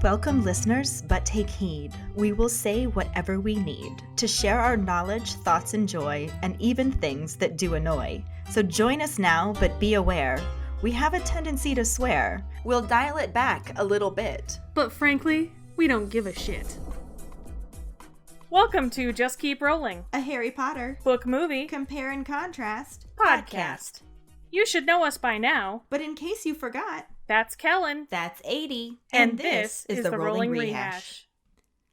Welcome, listeners, but take heed. We will say whatever we need to share our knowledge, thoughts, and joy, and even things that do annoy. So join us now, but be aware. We have a tendency to swear. We'll dial it back a little bit. But frankly, we don't give a shit. Welcome to Just Keep Rowling, A Harry Potter book movie Compare and Contrast podcast. You should know us by now. But in case you forgot, That's Kellen. that's 80. And this is the Rolling Rehash.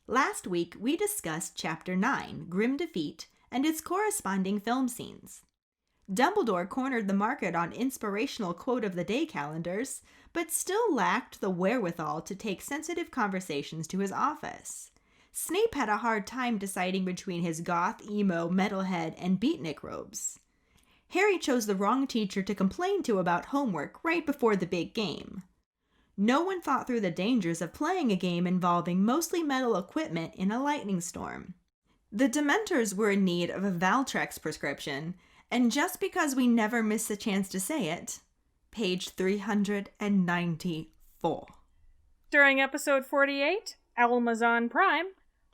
Last week, we discussed Chapter 9, Grim Defeat, and its corresponding film scenes. Dumbledore cornered the market on inspirational quote of the day calendars, but still lacked the wherewithal to take sensitive conversations to his office. Snape had a hard time deciding between his goth, emo, metalhead, and beatnik robes. Harry chose the wrong teacher to complain to about homework right before the big game. No one thought through the dangers of playing a game involving mostly metal equipment in a lightning storm. The Dementors were in need of a Valtrex prescription, and just because we never miss a chance to say it, page 394. During episode 48, Almazan Prime,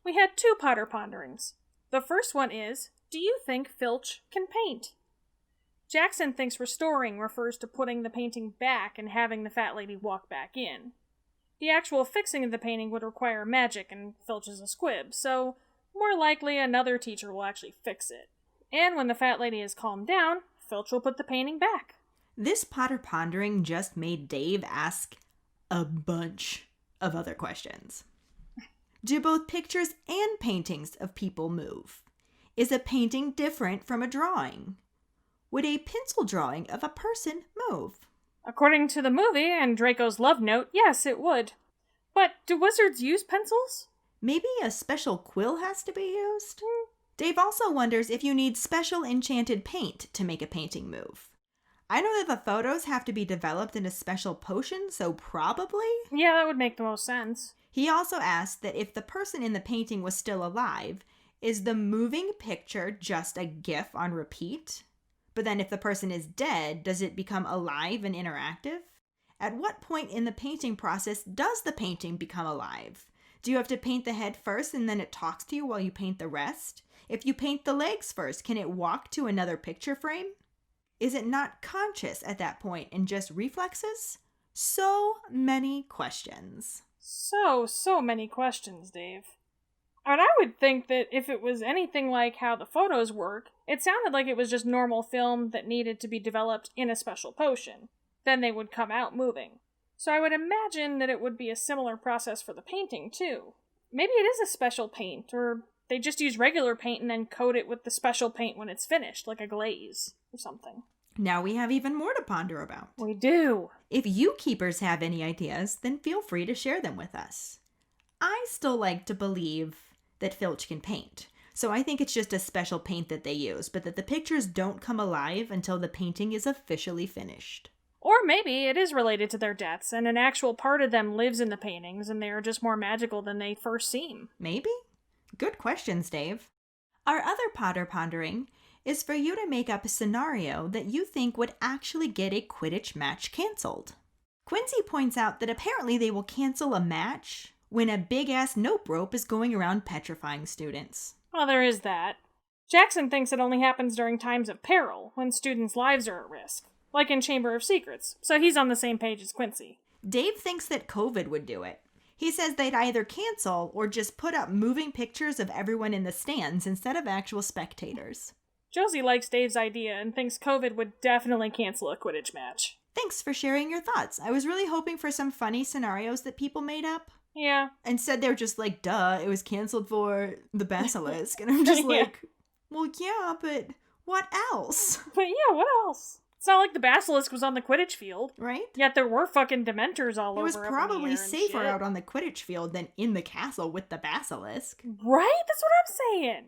we had two Potter ponderings. The first one is, do you think Filch can paint? Jackson thinks restoring refers to putting the painting back and having the fat lady walk back in. The actual fixing of the painting would require magic, and Filch is a squib, so more likely another teacher will actually fix it. And when the fat lady is calmed down, Filch will put the painting back. This Potter pondering just made Dave ask a bunch of other questions. Do both pictures and paintings of people move? Is a painting different from a drawing? Would a pencil drawing of a person move? According to the movie and Draco's love note, yes, it would. But do wizards use pencils? Maybe a special quill has to be used? Dave also wonders if you need special enchanted paint to make a painting move. I know that the photos have to be developed in a special potion, so probably? Yeah, that would make the most sense. He also asked that if the person in the painting was still alive, is the moving picture just a GIF on repeat? But then if the person is dead, does it become alive and interactive? At what point in the painting process does the painting become alive? Do you have to paint the head first and then it talks to you while you paint the rest? If you paint the legs first, can it walk to another picture frame? Is it not conscious at that point and just reflexes? So many questions. So many questions, Dave. And I would think that if it was anything like how the photos work, it sounded like it was just normal film that needed to be developed in a special potion. Then they would come out moving. So I would imagine that it would be a similar process for the painting, too. Maybe it is a special paint, or they just use regular paint and then coat it with the special paint when it's finished, like a glaze or something. Now we have even more to ponder about. We do. If you keepers have any ideas, then feel free to share them with us. I still like to believe that Filch can paint, so I think it's just a special paint that they use, but that the pictures don't come alive until the painting is officially finished. Or maybe it is related to their deaths, and an actual part of them lives in the paintings, and they are just more magical than they first seem. Maybe? Good questions, Dave. Our other Potter pondering is for you to make up a scenario that you think would actually get a Quidditch match canceled. Quincy points out that apparently they will cancel a match when a big-ass nope rope is going around petrifying students. Well, there is that. Jackson thinks it only happens during times of peril, when students' lives are at risk, like in Chamber of Secrets, so he's on the same page as Quincy. Dave thinks that COVID would do it. He says they'd either cancel or just put up moving pictures of everyone in the stands instead of actual spectators. Josie likes Dave's idea and thinks COVID would definitely cancel a Quidditch match. Thanks for sharing your thoughts. I was really hoping for some funny scenarios that people made up. Yeah. Instead, they were just like, duh, it was canceled for the basilisk. And I'm just like, well, yeah, but what else? But yeah, what else? It's not like the basilisk was on the Quidditch field. Right? Yet there were fucking Dementors all over. It was probably safer out on the Quidditch field than in the castle with the basilisk. Right? That's what I'm saying.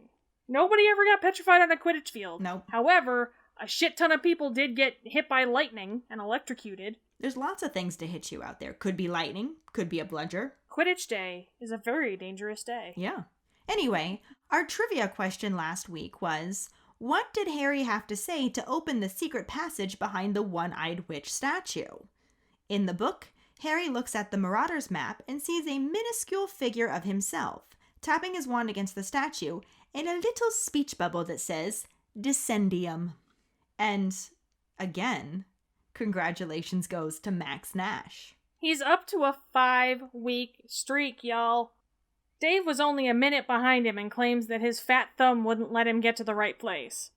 Nobody ever got petrified on a Quidditch field. Nope. However, a shit ton of people did get hit by lightning and electrocuted. There's lots of things to hit you out there. Could be lightning, could be a bludger. Quidditch Day is a very dangerous day. Yeah. Anyway, our trivia question last week was, what did Harry have to say to open the secret passage behind the one-eyed witch statue? In the book, Harry looks at the Marauder's map and sees a minuscule figure of himself, tapping his wand against the statue, and a little speech bubble that says, Descendium. And, again, congratulations goes to Max Nash. He's up to a 5-week streak, y'all. Dave was only a minute behind him and claims that his fat thumb wouldn't let him get to the right place.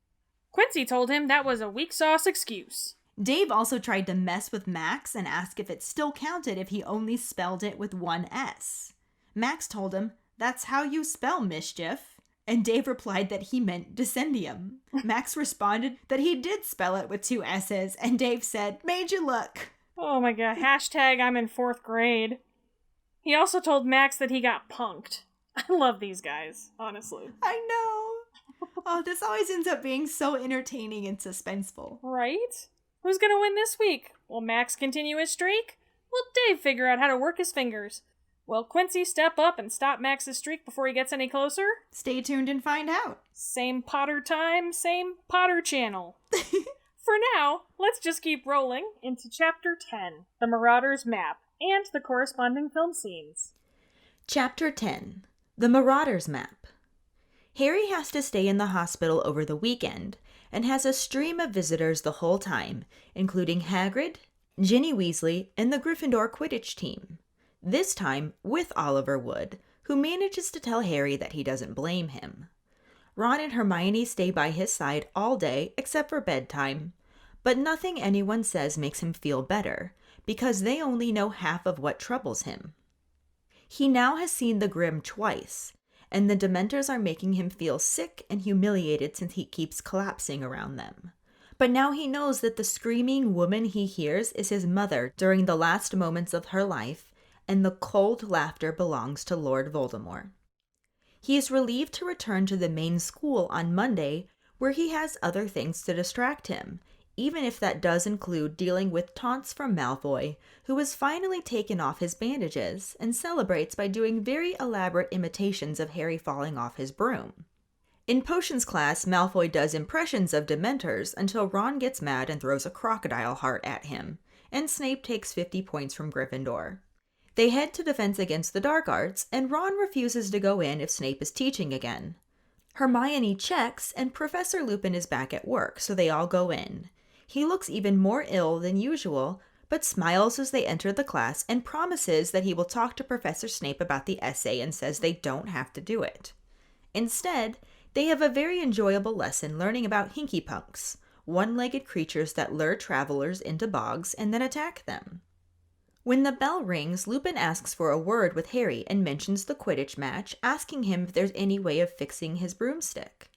Quincy told him that was a weak sauce excuse. Dave also tried to mess with Max and ask if it still counted if he only spelled it with one S. Max told him, "That's how you spell mischief." And Dave replied that he meant descendium. Max responded that he did spell it with 2 S's, and Dave said, "Made you look." Oh my god, hashtag I'm in 4th grade. He also told Max that he got punked. I love these guys, honestly. I know. Oh, this always ends up being so entertaining and suspenseful. Right? Who's gonna win this week? Will Max continue his streak? Will Dave figure out how to work his fingers? Will Quincy step up and stop Max's streak before he gets any closer? Stay tuned and find out. Same Potter time, same Potter channel. For now, let's just keep rolling into Chapter 10, The Marauder's Map, and the corresponding film scenes. Chapter 10, The Marauder's Map. Harry has to stay in the hospital over the weekend and has a stream of visitors the whole time, including Hagrid, Ginny Weasley, and the Gryffindor Quidditch team. This time with Oliver Wood, who manages to tell Harry that he doesn't blame him. Ron and Hermione stay by his side all day except for bedtime, but nothing anyone says makes him feel better, because they only know half of what troubles him. He now has seen the Grim twice, and the Dementors are making him feel sick and humiliated since he keeps collapsing around them. But now he knows that the screaming woman he hears is his mother during the last moments of her life, and the cold laughter belongs to Lord Voldemort. He is relieved to return to the main school on Monday, where he has other things to distract him, even if that does include dealing with taunts from Malfoy, who has finally taken off his bandages and celebrates by doing very elaborate imitations of Harry falling off his broom. In potions class, Malfoy does impressions of Dementors until Ron gets mad and throws a crocodile heart at him, and Snape takes 50 points from Gryffindor. They head to Defense Against the Dark Arts, and Ron refuses to go in if Snape is teaching again. Hermione checks, and Professor Lupin is back at work, so they all go in. He looks even more ill than usual, but smiles as they enter the class and promises that he will talk to Professor Snape about the essay and says they don't have to do it. Instead, they have a very enjoyable lesson learning about hinkypunks, one-legged creatures that lure travelers into bogs and then attack them. When the bell rings, Lupin asks for a word with Harry and mentions the Quidditch match, asking him if there's any way of fixing his broomstick.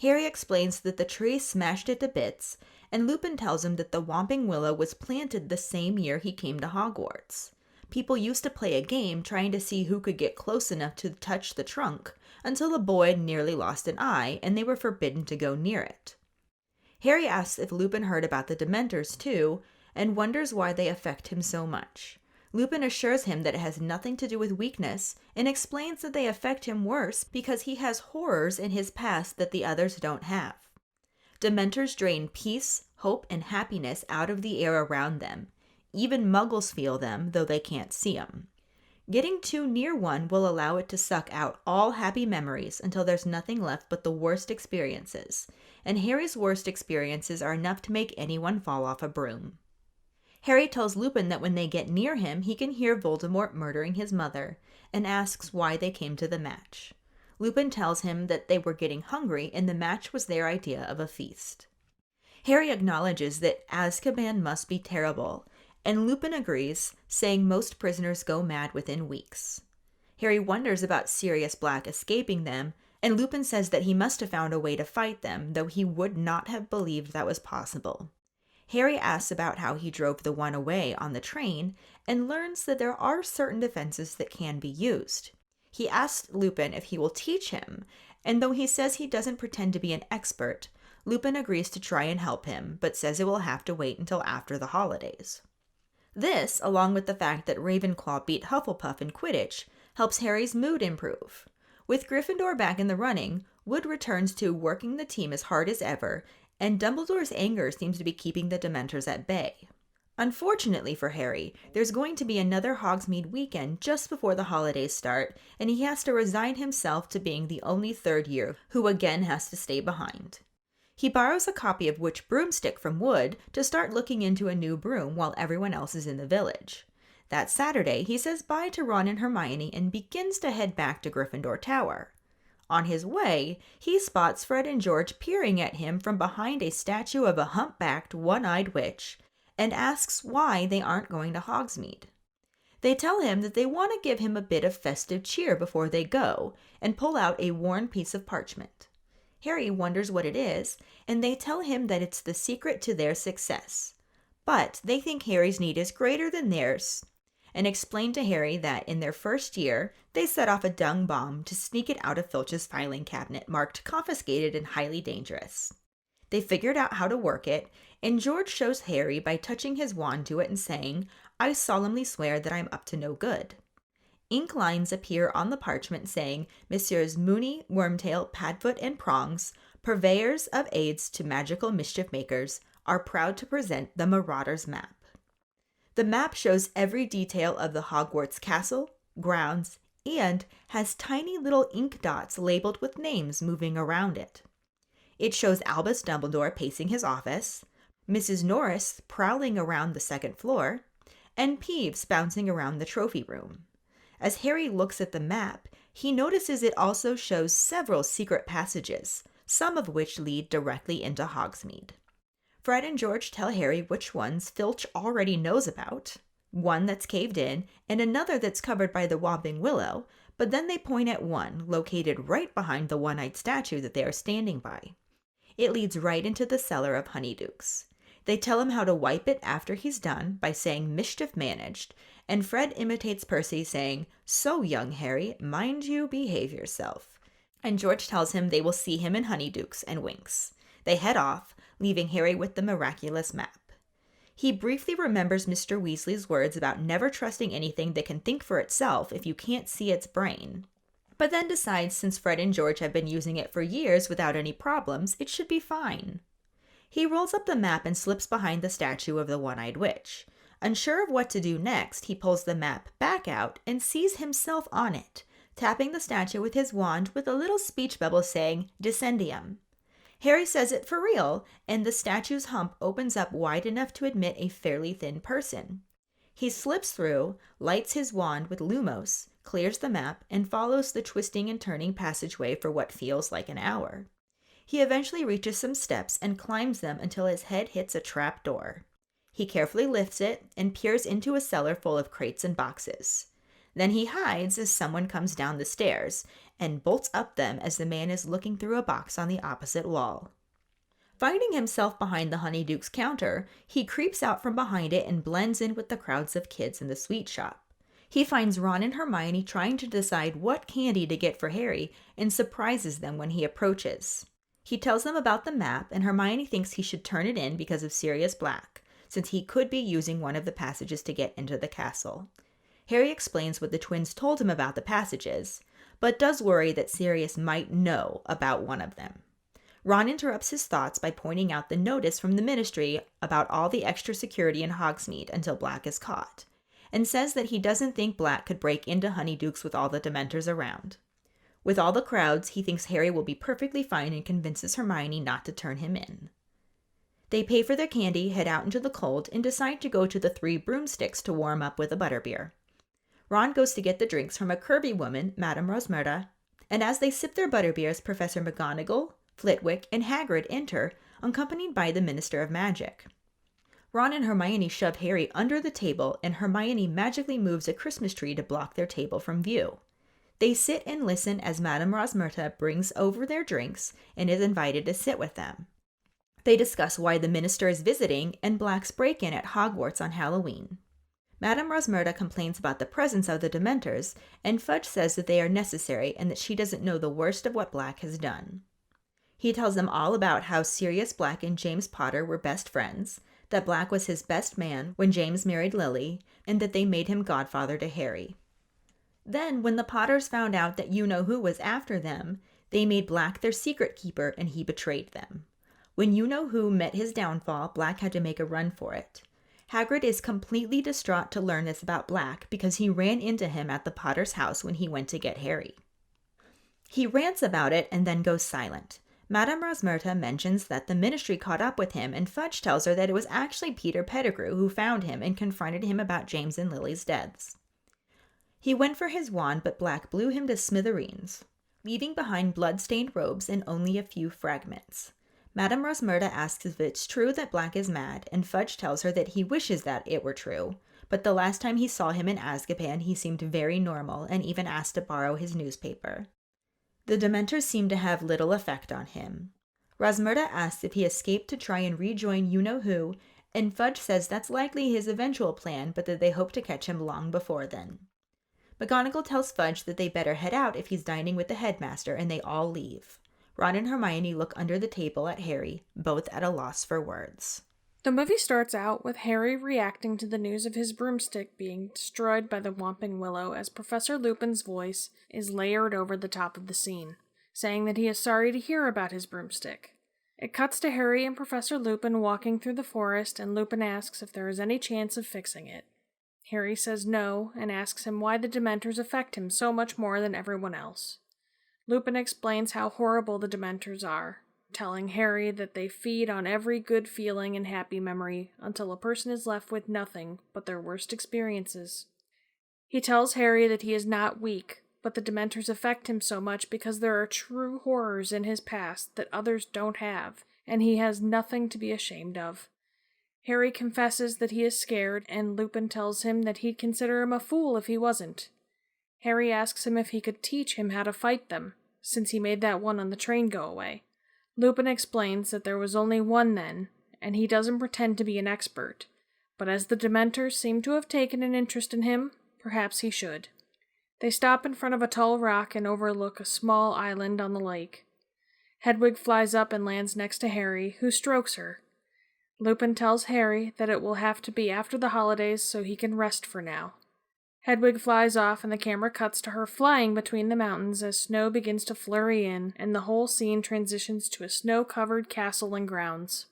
Harry explains that the tree smashed it to bits, and Lupin tells him that the Whomping Willow was planted the same year he came to Hogwarts. People used to play a game trying to see who could get close enough to touch the trunk, until a boy nearly lost an eye, and they were forbidden to go near it. Harry asks if Lupin heard about the Dementors too, and wonders why they affect him so much. Lupin assures him that it has nothing to do with weakness, and explains that they affect him worse because he has horrors in his past that the others don't have. Dementors drain peace, hope, and happiness out of the air around them. Even Muggles feel them, though they can't see them. Getting too near one will allow it to suck out all happy memories until there's nothing left but the worst experiences, and Harry's worst experiences are enough to make anyone fall off a broom. Harry tells Lupin that when they get near him, he can hear Voldemort murdering his mother, and asks why they came to the match. Lupin tells him that they were getting hungry and the match was their idea of a feast. Harry acknowledges that Azkaban must be terrible, and Lupin agrees, saying most prisoners go mad within weeks. Harry wonders about Sirius Black escaping them, and Lupin says that he must have found a way to fight them, though he would not have believed that was possible. Harry asks about how he drove the one away on the train, and learns that there are certain defenses that can be used. He asks Lupin if he will teach him, and though he says he doesn't pretend to be an expert, Lupin agrees to try and help him, but says it will have to wait until after the holidays. This, along with the fact that Ravenclaw beat Hufflepuff in Quidditch, helps Harry's mood improve. With Gryffindor back in the running, Wood returns to working the team as hard as ever, and Dumbledore's anger seems to be keeping the Dementors at bay. Unfortunately for Harry, there's going to be another Hogsmeade weekend just before the holidays start, and he has to resign himself to being the only third year who again has to stay behind. He borrows a copy of Witch Broomstick from Wood to start looking into a new broom while everyone else is in the village. That Saturday, he says bye to Ron and Hermione and begins to head back to Gryffindor Tower. On his way, he spots Fred and George peering at him from behind a statue of a humpbacked, one-eyed witch, and asks why they aren't going to Hogsmeade. They tell him that they want to give him a bit of festive cheer before they go, and pull out a worn piece of parchment. Harry wonders what it is, and they tell him that it's the secret to their success. But they think Harry's need is greater than theirs, and explain to Harry that in their first year, they set off a dung bomb to sneak it out of Filch's filing cabinet marked confiscated and highly dangerous. They figured out how to work it, and George shows Harry by touching his wand to it and saying, "I solemnly swear that I'm up to no good." Ink lines appear on the parchment saying, "Messrs. Moony, Wormtail, Padfoot, and Prongs, purveyors of aids to magical mischief makers, are proud to present the Marauder's map." The map shows every detail of the Hogwarts castle, grounds, and has tiny little ink dots labeled with names moving around it. It shows Albus Dumbledore pacing his office, Mrs. Norris prowling around the second floor, and Peeves bouncing around the trophy room. As Harry looks at the map, he notices it also shows several secret passages, some of which lead directly into Hogsmeade. Fred and George tell Harry which ones Filch already knows about, one that's caved in and another that's covered by the Whomping Willow, but then they point at one located right behind the one-eyed statue that they are standing by. It leads right into the cellar of Honeydukes. They tell him how to wipe it after he's done by saying "mischief managed," and Fred imitates Percy saying, "So, young Harry, mind you behave yourself." And George tells him they will see him in Honeydukes and winks. They head off, leaving Harry with the miraculous map. He briefly remembers Mr. Weasley's words about never trusting anything that can think for itself if you can't see its brain, but then decides since Fred and George have been using it for years without any problems, it should be fine. He rolls up the map and slips behind the statue of the one-eyed witch. Unsure of what to do next, he pulls the map back out and sees himself on it, tapping the statue with his wand with a little speech bubble saying, "Descendium." Harry says it for real, and the statue's hump opens up wide enough to admit a fairly thin person. He slips through, lights his wand with Lumos, clears the map, and follows the twisting and turning passageway for what feels like an hour. He eventually reaches some steps and climbs them until his head hits a trap door. He carefully lifts it and peers into a cellar full of crates and boxes. Then he hides as someone comes down the stairs and bolts up them as the man is looking through a box on the opposite wall. Finding himself behind the Honeydukes counter, he creeps out from behind it and blends in with the crowds of kids in the sweet shop. He finds Ron and Hermione trying to decide what candy to get for Harry and surprises them when he approaches. He tells them about the map, and Hermione thinks he should turn it in because of Sirius Black, since he could be using one of the passages to get into the castle. Harry explains what the twins told him about the passages, but does worry that Sirius might know about one of them. Ron interrupts his thoughts by pointing out the notice from the Ministry about all the extra security in Hogsmeade until Black is caught, and says that he doesn't think Black could break into Honeydukes with all the Dementors around. With all the crowds, he thinks Harry will be perfectly fine and convinces Hermione not to turn him in. They pay for their candy, head out into the cold, and decide to go to the Three Broomsticks to warm up with a butterbeer. Ron goes to get the drinks from a curvy woman, Madame Rosmerta, and as they sip their butterbeers, Professor McGonagall, Flitwick, and Hagrid enter, accompanied by the Minister of Magic. Ron and Hermione shove Harry under the table, and Hermione magically moves a Christmas tree to block their table from view. They sit and listen as Madame Rosmerta brings over their drinks and is invited to sit with them. They discuss why the minister is visiting and Black's break-in at Hogwarts on Halloween. Madame Rosmerta complains about the presence of the Dementors, and Fudge says that they are necessary and that she doesn't know the worst of what Black has done. He tells them all about how Sirius Black and James Potter were best friends, that Black was his best man when James married Lily, and that they made him godfather to Harry. Then, when the Potters found out that You-Know-Who was after them, they made Black their secret keeper and he betrayed them. When You-Know-Who met his downfall, Black had to make a run for it. Hagrid is completely distraught to learn this about Black because he ran into him at the Potter's house when he went to get Harry. He rants about it and then goes silent. Madame Rosmerta mentions that the Ministry caught up with him, and Fudge tells her that it was actually Peter Pettigrew who found him and confronted him about James and Lily's deaths. He went for his wand, but Black blew him to smithereens, leaving behind blood-stained robes and only a few fragments. Madame Rosmerta asks if it's true that Black is mad, and Fudge tells her that he wishes that it were true, but the last time he saw him in Azkaban he seemed very normal and even asked to borrow his newspaper. The Dementors seem to have little effect on him. Rosmerta asks if he escaped to try and rejoin you-know-who, and Fudge says that's likely his eventual plan, but that they hope to catch him long before then. McGonagall tells Fudge that they better head out if he's dining with the headmaster, and they all leave. Ron and Hermione look under the table at Harry, both at a loss for words. The movie starts out with Harry reacting to the news of his broomstick being destroyed by the Whomping Willow as Professor Lupin's voice is layered over the top of the scene, saying that he is sorry to hear about his broomstick. It cuts to Harry and Professor Lupin walking through the forest, and Lupin asks if there is any chance of fixing it. Harry says no, and asks him why the Dementors affect him so much more than everyone else. Lupin explains how horrible the Dementors are, telling Harry that they feed on every good feeling and happy memory until a person is left with nothing but their worst experiences. He tells Harry that he is not weak, but the Dementors affect him so much because there are true horrors in his past that others don't have, and he has nothing to be ashamed of. Harry confesses that he is scared, and Lupin tells him that he'd consider him a fool if he wasn't. Harry asks him if he could teach him how to fight them, since he made that one on the train go away. Lupin explains that there was only one then, and he doesn't pretend to be an expert, but as the Dementors seem to have taken an interest in him, perhaps he should. They stop in front of a tall rock and overlook a small island on the lake. Hedwig flies up and lands next to Harry, who strokes her. Lupin tells Harry that it will have to be after the holidays so he can rest for now. Hedwig flies off and the camera cuts to her flying between the mountains as snow begins to flurry in and the whole scene transitions to a snow-covered castle and grounds.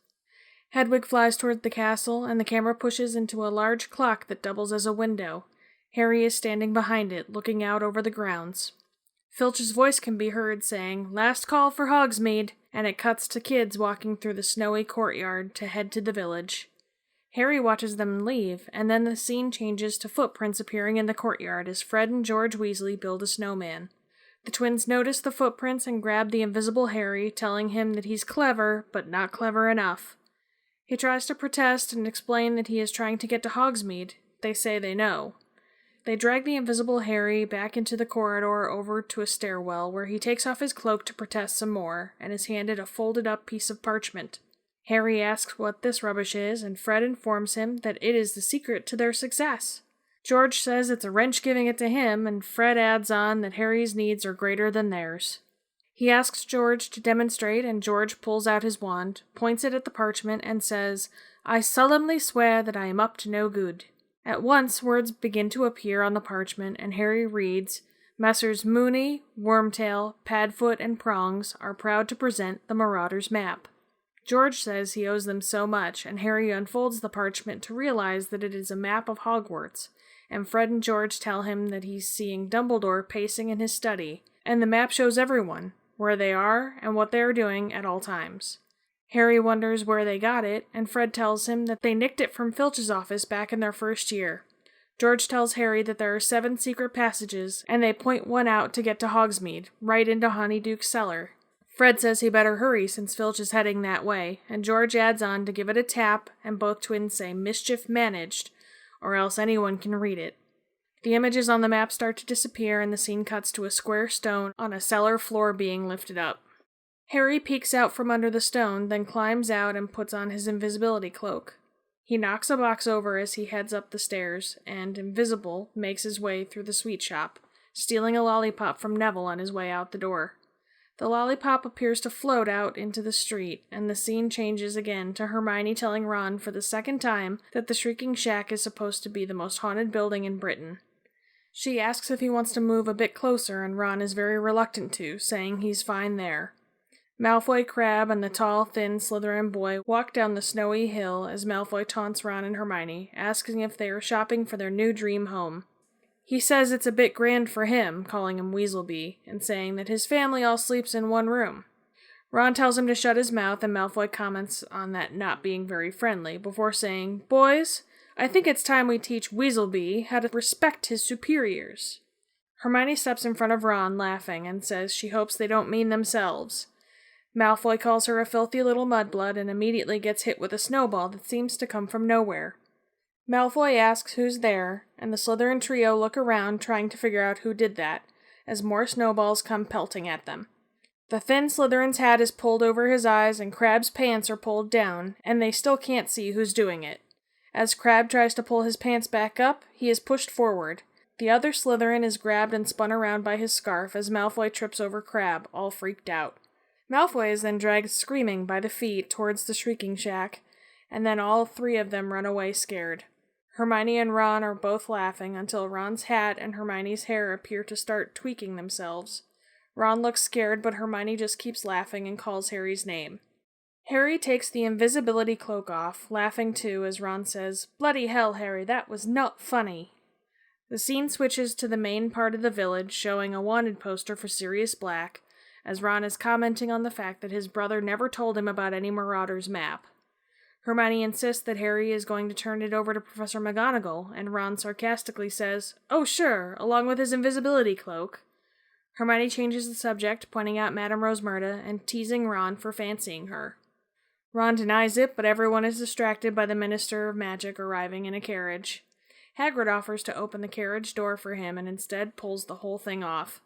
Hedwig flies toward the castle and the camera pushes into a large clock that doubles as a window. Harry is standing behind it, looking out over the grounds. Filch's voice can be heard saying, "Last call for Hogsmeade," and it cuts to kids walking through the snowy courtyard to head to the village. Harry watches them leave, and then the scene changes to footprints appearing in the courtyard as Fred and George Weasley build a snowman. The twins notice the footprints and grab the invisible Harry, telling him that he's clever, but not clever enough. He tries to protest and explain that he is trying to get to Hogsmeade. They say they know. They drag the invisible Harry back into the corridor over to a stairwell where he takes off his cloak to protest some more, and is handed a folded-up piece of parchment. Harry asks what this rubbish is, and Fred informs him that it is the secret to their success. George says it's a wrench giving it to him, and Fred adds on that Harry's needs are greater than theirs. He asks George to demonstrate, and George pulls out his wand, points it at the parchment, and says, "I solemnly swear that I am up to no good." At once, words begin to appear on the parchment, and Harry reads, "Messrs. Mooney, Wormtail, Padfoot, and Prongs are proud to present the Marauder's map." George says he owes them so much, and Harry unfolds the parchment to realize that it is a map of Hogwarts, and Fred and George tell him that he's seeing Dumbledore pacing in his study, and the map shows everyone, where they are and what they are doing at all times. Harry wonders where they got it, and Fred tells him that they nicked it from Filch's office back in their first year. George tells Harry that there are 7 secret passages, and they point one out to get to Hogsmeade, right into Honeyduke's cellar. Fred says he better hurry since Filch is heading that way, and George adds on to give it a tap, and both twins say "mischief managed," or else anyone can read it. The images on the map start to disappear, and the scene cuts to a square stone on a cellar floor being lifted up. Harry peeks out from under the stone, then climbs out and puts on his invisibility cloak. He knocks a box over as he heads up the stairs, and, invisible, makes his way through the sweet shop, stealing a lollipop from Neville on his way out the door. The lollipop appears to float out into the street, and the scene changes again to Hermione telling Ron for the second time that the Shrieking Shack is supposed to be the most haunted building in Britain. She asks if he wants to move a bit closer, and Ron is very reluctant to, saying he's fine there. Malfoy, Crabbe, and the tall, thin Slytherin boy walk down the snowy hill as Malfoy taunts Ron and Hermione, asking if they are shopping for their new dream home. He says it's a bit grand for him, calling him Weaselby, and saying that his family all sleeps in one room. Ron tells him to shut his mouth, and Malfoy comments on that not being very friendly, before saying, "Boys, I think it's time we teach Weaselby how to respect his superiors." Hermione steps in front of Ron, laughing, and says she hopes they don't mean themselves. Malfoy calls her a filthy little mudblood and immediately gets hit with a snowball that seems to come from nowhere. Malfoy asks who's there, and the Slytherin trio look around trying to figure out who did that, as more snowballs come pelting at them. The thin Slytherin's hat is pulled over his eyes and Crabbe's pants are pulled down, and they still can't see who's doing it. As Crabbe tries to pull his pants back up, he is pushed forward. The other Slytherin is grabbed and spun around by his scarf as Malfoy trips over Crabbe, all freaked out. Malfoy is then dragged screaming by the feet towards the shrieking shack, and then all three of them run away scared. Hermione and Ron are both laughing until Ron's hat and Hermione's hair appear to start tweaking themselves. Ron looks scared, but Hermione just keeps laughing and calls Harry's name. Harry takes the invisibility cloak off, laughing too as Ron says, "Bloody hell, Harry, that was not funny." The scene switches to the main part of the village, showing a wanted poster for Sirius Black, as Ron is commenting on the fact that his brother never told him about any Marauder's map. Hermione insists that Harry is going to turn it over to Professor McGonagall, and Ron sarcastically says, "Oh sure, along with his invisibility cloak." Hermione changes the subject, pointing out Madame Rosmerta and teasing Ron for fancying her. Ron denies it, but everyone is distracted by the Minister of Magic arriving in a carriage. Hagrid offers to open the carriage door for him and instead pulls the whole thing off.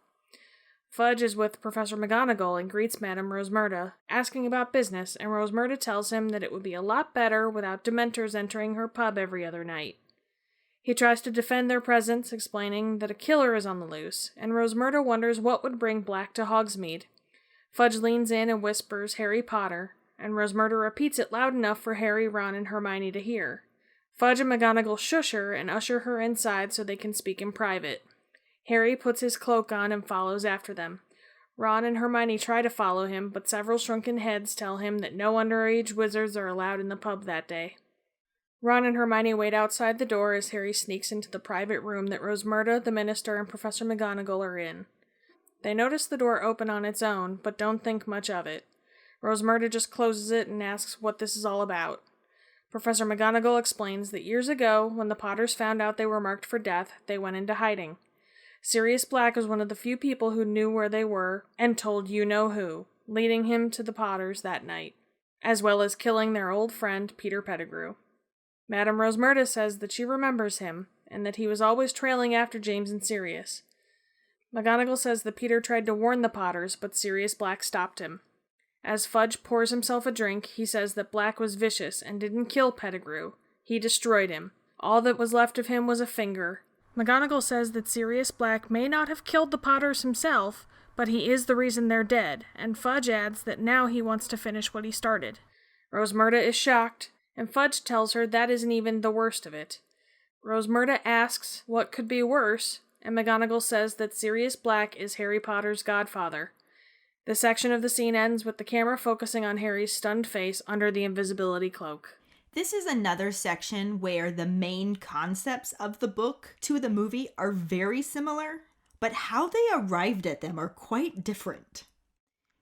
Fudge is with Professor McGonagall and greets Madame Rosmerta, asking about business, and Rosmerta tells him that it would be a lot better without Dementors entering her pub every other night. He tries to defend their presence, explaining that a killer is on the loose, and Rosmerta wonders what would bring Black to Hogsmeade. Fudge leans in and whispers Harry Potter, and Rosmerta repeats it loud enough for Harry, Ron, and Hermione to hear. Fudge and McGonagall shush her and usher her inside so they can speak in private. Harry puts his cloak on and follows after them. Ron and Hermione try to follow him, but several shrunken heads tell him that no underage wizards are allowed in the pub that day. Ron and Hermione wait outside the door as Harry sneaks into the private room that Rosmerta, the Minister, and Professor McGonagall are in. They notice the door open on its own, but don't think much of it. Rosmerta just closes it and asks what this is all about. Professor McGonagall explains that years ago, when the Potters found out they were marked for death, they went into hiding. Sirius Black was one of the few people who knew where they were and told you-know-who, leading him to the Potters that night, as well as killing their old friend Peter Pettigrew. Madame Rosmerta says that she remembers him, and that he was always trailing after James and Sirius. McGonagall says that Peter tried to warn the Potters, but Sirius Black stopped him. As Fudge pours himself a drink, he says that Black was vicious and didn't kill Pettigrew. He destroyed him. All that was left of him was a finger. McGonagall says that Sirius Black may not have killed the Potters himself, but he is the reason they're dead, and Fudge adds that now he wants to finish what he started. Rosmerta is shocked, and Fudge tells her that isn't even the worst of it. Rosmerta asks what could be worse, and McGonagall says that Sirius Black is Harry Potter's godfather. The section of the scene ends with the camera focusing on Harry's stunned face under the invisibility cloak. This is another section where the main concepts of the book to the movie are very similar, but how they arrived at them are quite different.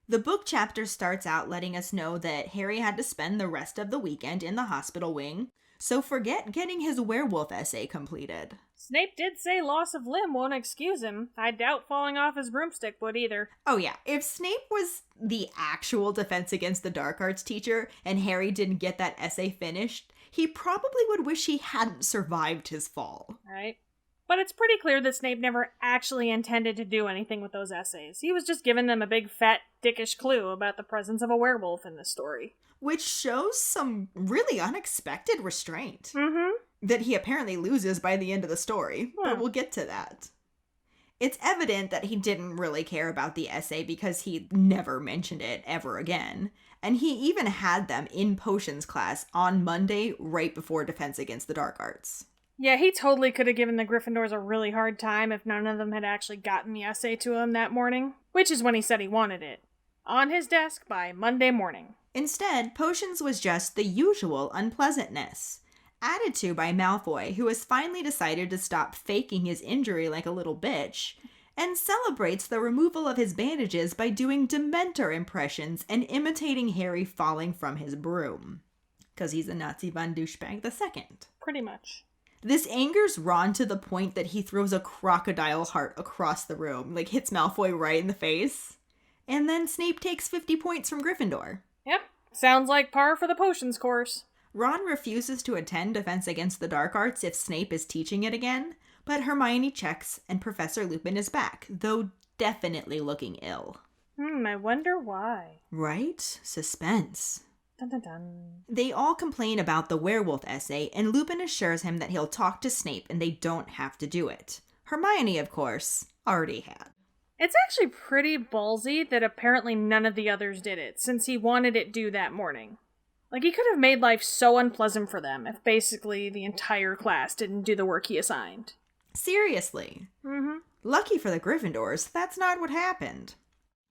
The book chapter starts out letting us know that Harry had to spend the rest of the weekend in the hospital wing, so forget getting his werewolf essay completed. Snape did say loss of limb won't excuse him. I doubt falling off his broomstick would either. Oh yeah, if Snape was the actual Defense Against the Dark Arts teacher and Harry didn't get that essay finished, he probably would wish he hadn't survived his fall. Right. But it's pretty clear that Snape never actually intended to do anything with those essays. He was just giving them a big fat dickish clue about the presence of a werewolf in the story. Which shows some really unexpected restraint. Mm-hmm. That he apparently loses by the end of the story, but we'll get to that. It's evident that he didn't really care about the essay because he never mentioned it ever again, and he even had them in potions class on Monday right before Defense Against the Dark Arts. Yeah, he totally could have given the Gryffindors a really hard time if none of them had actually gotten the essay to him that morning, which is when he said he wanted it. on his desk by Monday morning. Instead, potions was just the usual unpleasantness, added to by Malfoy, who has finally decided to stop faking his injury like a little bitch, and celebrates the removal of his bandages by doing Dementor impressions and imitating Harry falling from his broom. Because he's a Nazi von Douchebag II. Pretty much. This angers Ron to the point that he throws a crocodile heart across the room, like hits Malfoy right in the face. And then Snape takes 50 points from Gryffindor. Yep, sounds like par for the potions course. Ron refuses to attend Defense Against the Dark Arts if Snape is teaching it again, but Hermione checks and Professor Lupin is back, though definitely looking ill. I wonder why. Right? Suspense. Dun dun dun. They all complain about the werewolf essay, and Lupin assures him that he'll talk to Snape and they don't have to do it. Hermione, of course, already had. It's actually pretty ballsy that apparently none of the others did it, since he wanted it due that morning. Like, he could have made life so unpleasant for them if basically the entire class didn't do the work he assigned. Seriously. Mm-hmm. Lucky for the Gryffindors, that's not what happened.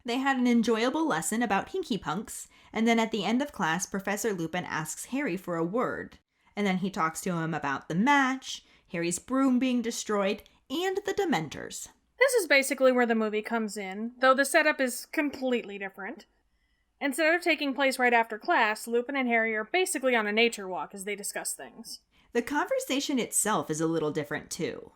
They had an enjoyable lesson about hinky punks, and then at the end of class, Professor Lupin asks Harry for a word. And then he talks to him about the match, Harry's broom being destroyed, and the Dementors. This is basically where the movie comes in, though the setup is completely different. Instead of taking place right after class, Lupin and Harry are basically on a nature walk as they discuss things. The conversation itself is a little different too.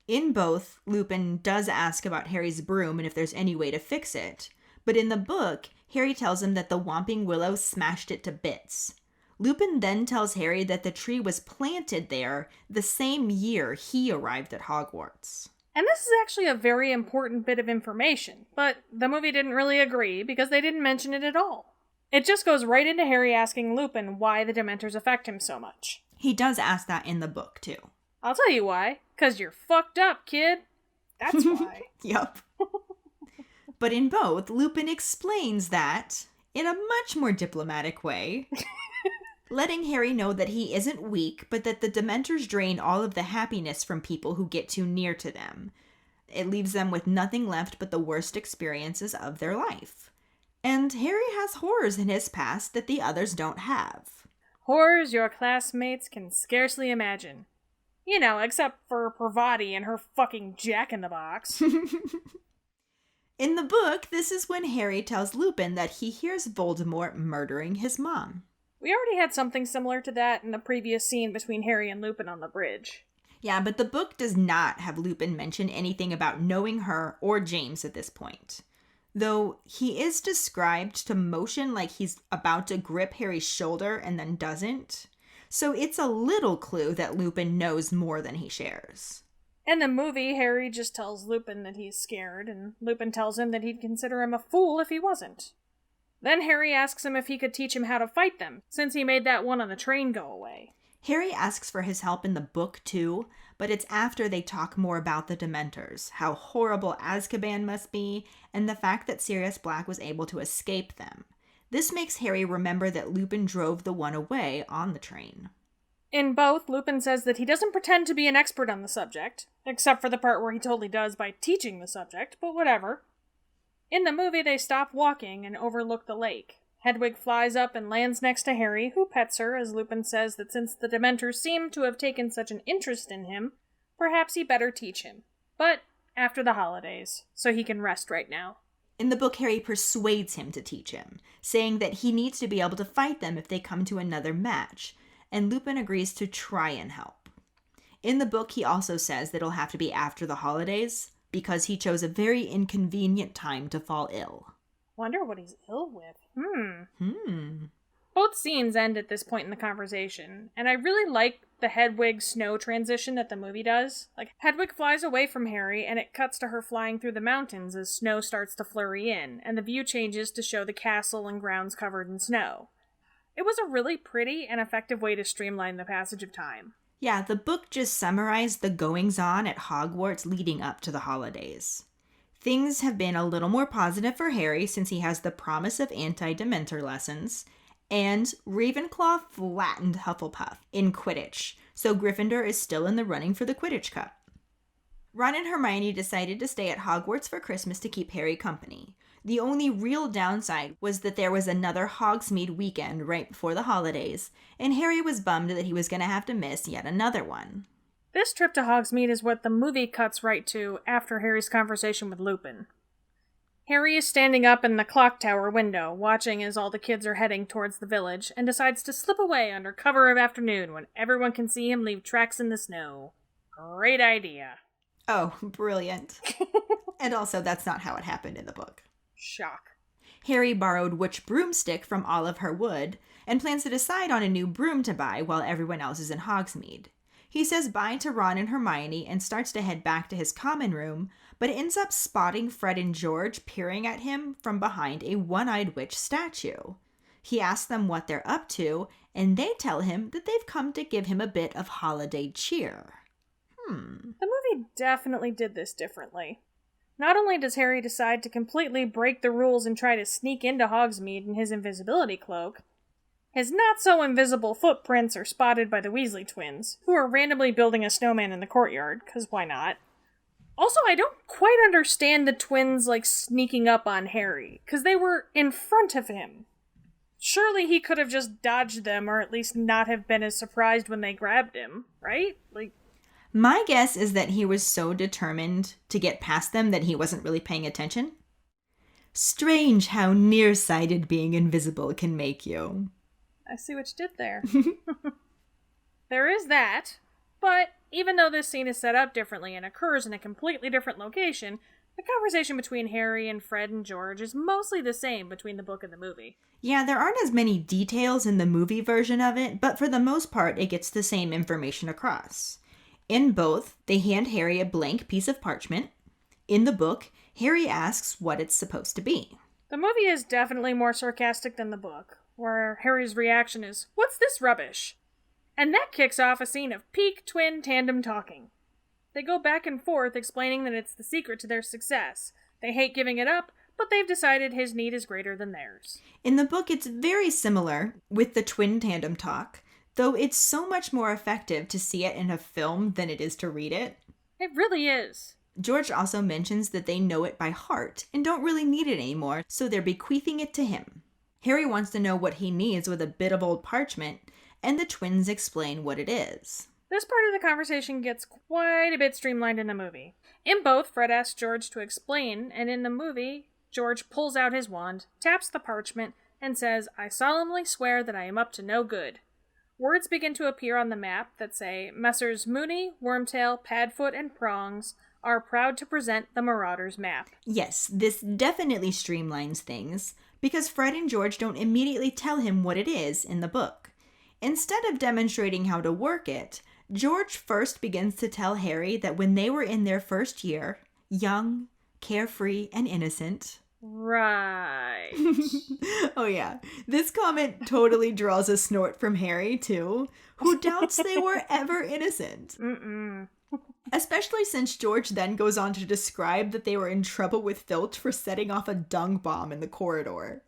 In both, Lupin does ask about Harry's broom and if there's any way to fix it. But in the book, Harry tells him that the Whomping Willow smashed it to bits. Lupin then tells Harry that the tree was planted there the same year he arrived at Hogwarts. And this is actually a very important bit of information, but the movie didn't really agree because they didn't mention it at all. It just goes right into Harry asking Lupin why the Dementors affect him so much. He does ask that in the book, too. I'll tell you why. 'Cause you're fucked up, kid. That's why. Yup. But in both, Lupin explains that, in a much more diplomatic way, letting Harry know that he isn't weak, but that the Dementors drain all of the happiness from people who get too near to them. It leaves them with nothing left but the worst experiences of their life. And Harry has horrors in his past that the others don't have. Horrors your classmates can scarcely imagine. You know, except for Pravati and her fucking jack-in-the-box. In the book, this is when Harry tells Lupin that he hears Voldemort murdering his mom. We already had something similar to that in the previous scene between Harry and Lupin on the bridge. Yeah, but the book does not have Lupin mention anything about knowing her or James at this point. Though he is described to motion like he's about to grip Harry's shoulder and then doesn't. So it's a little clue that Lupin knows more than he shares. In the movie, Harry just tells Lupin that he's scared, and Lupin tells him that he'd consider him a fool if he wasn't. Then Harry asks him if he could teach him how to fight them, since he made that one on the train go away. Harry asks for his help in the book too, but it's after they talk more about the Dementors, how horrible Azkaban must be, and the fact that Sirius Black was able to escape them. This makes Harry remember that Lupin drove the one away on the train. In both, Lupin says that he doesn't pretend to be an expert on the subject, except for the part where he totally does by teaching the subject, but whatever. In the movie, they stop walking and overlook the lake. Hedwig flies up and lands next to Harry, who pets her, as Lupin says that since the Dementors seem to have taken such an interest in him, perhaps he better teach him. But after the holidays, so he can rest right now. In the book, Harry persuades him to teach him, saying that he needs to be able to fight them if they come to another match, and Lupin agrees to try and help. In the book, he also says that it'll have to be after the holidays, because he chose a very inconvenient time to fall ill. Wonder what he's ill with. Both scenes end at this point in the conversation, and I really like the Hedwig snow transition that the movie does. Like, Hedwig flies away from Harry, and it cuts to her flying through the mountains as snow starts to flurry in, and the view changes to show the castle and grounds covered in snow. It was a really pretty and effective way to streamline the passage of time. Yeah, the book just summarized the goings-on at Hogwarts leading up to the holidays. Things have been a little more positive for Harry since he has the promise of anti-Dementor lessons, and Ravenclaw flattened Hufflepuff in Quidditch, so Gryffindor is still in the running for the Quidditch Cup. Ron and Hermione decided to stay at Hogwarts for Christmas to keep Harry company. The only real downside was that there was another Hogsmeade weekend right before the holidays, and Harry was bummed that he was going to have to miss yet another one. This trip to Hogsmeade is what the movie cuts right to after Harry's conversation with Lupin. Harry is standing up in the clock tower window, watching as all the kids are heading towards the village, and decides to slip away under cover of afternoon when everyone can see him leave tracks in the snow. Great idea. Oh, brilliant. And also, that's not how it happened in the book. Shock. Harry borrowed Witch Broomstick from Olive Herwood and plans to decide on a new broom to buy while everyone else is in Hogsmeade. He says bye to Ron and Hermione and starts to head back to his common room, but ends up spotting Fred and George peering at him from behind a one-eyed witch statue. He asks them what they're up to, and they tell him that they've come to give him a bit of holiday cheer. The movie definitely did this differently. Not only does Harry decide to completely break the rules and try to sneak into Hogsmeade in his invisibility cloak, his not-so-invisible footprints are spotted by the Weasley twins, who are randomly building a snowman in the courtyard, because why not? Also, I don't quite understand the twins, sneaking up on Harry, because they were in front of him. Surely he could have just dodged them, or at least not have been as surprised when they grabbed him, right? My guess is that he was so determined to get past them that he wasn't really paying attention. Strange how nearsighted being invisible can make you. I see what you did there. There is that, but even though this scene is set up differently and occurs in a completely different location, the conversation between Harry and Fred and George is mostly the same between the book and the movie. Yeah, there aren't as many details in the movie version of it, but for the most part, it gets the same information across. In both, they hand Harry a blank piece of parchment. In the book, Harry asks what it's supposed to be. The movie is definitely more sarcastic than the book, where Harry's reaction is, "What's this rubbish?" And that kicks off a scene of peak twin tandem talking. They go back and forth explaining that it's the secret to their success. They hate giving it up, but they've decided his need is greater than theirs. In the book, it's very similar with the twin tandem talk, though it's so much more effective to see it in a film than it is to read it. It really is. George also mentions that they know it by heart and don't really need it anymore, so they're bequeathing it to him. Harry wants to know what he needs with a bit of old parchment, and the twins explain what it is. This part of the conversation gets quite a bit streamlined in the movie. In both, Fred asks George to explain, and in the movie, George pulls out his wand, taps the parchment, and says, "I solemnly swear that I am up to no good." Words begin to appear on the map that say, Messrs. Mooney, Wormtail, Padfoot, and Prongs are proud to present the Marauders map. Yes, this definitely streamlines things, because Fred and George don't immediately tell him what it is in the book. Instead of demonstrating how to work it, George first begins to tell Harry that when they were in their first year, young, carefree, and innocent. Right. Oh yeah, this comment totally draws a snort from Harry too, who doubts they were ever innocent. Especially since George then goes on to describe that they were in trouble with Filch for setting off a dung bomb in the corridor.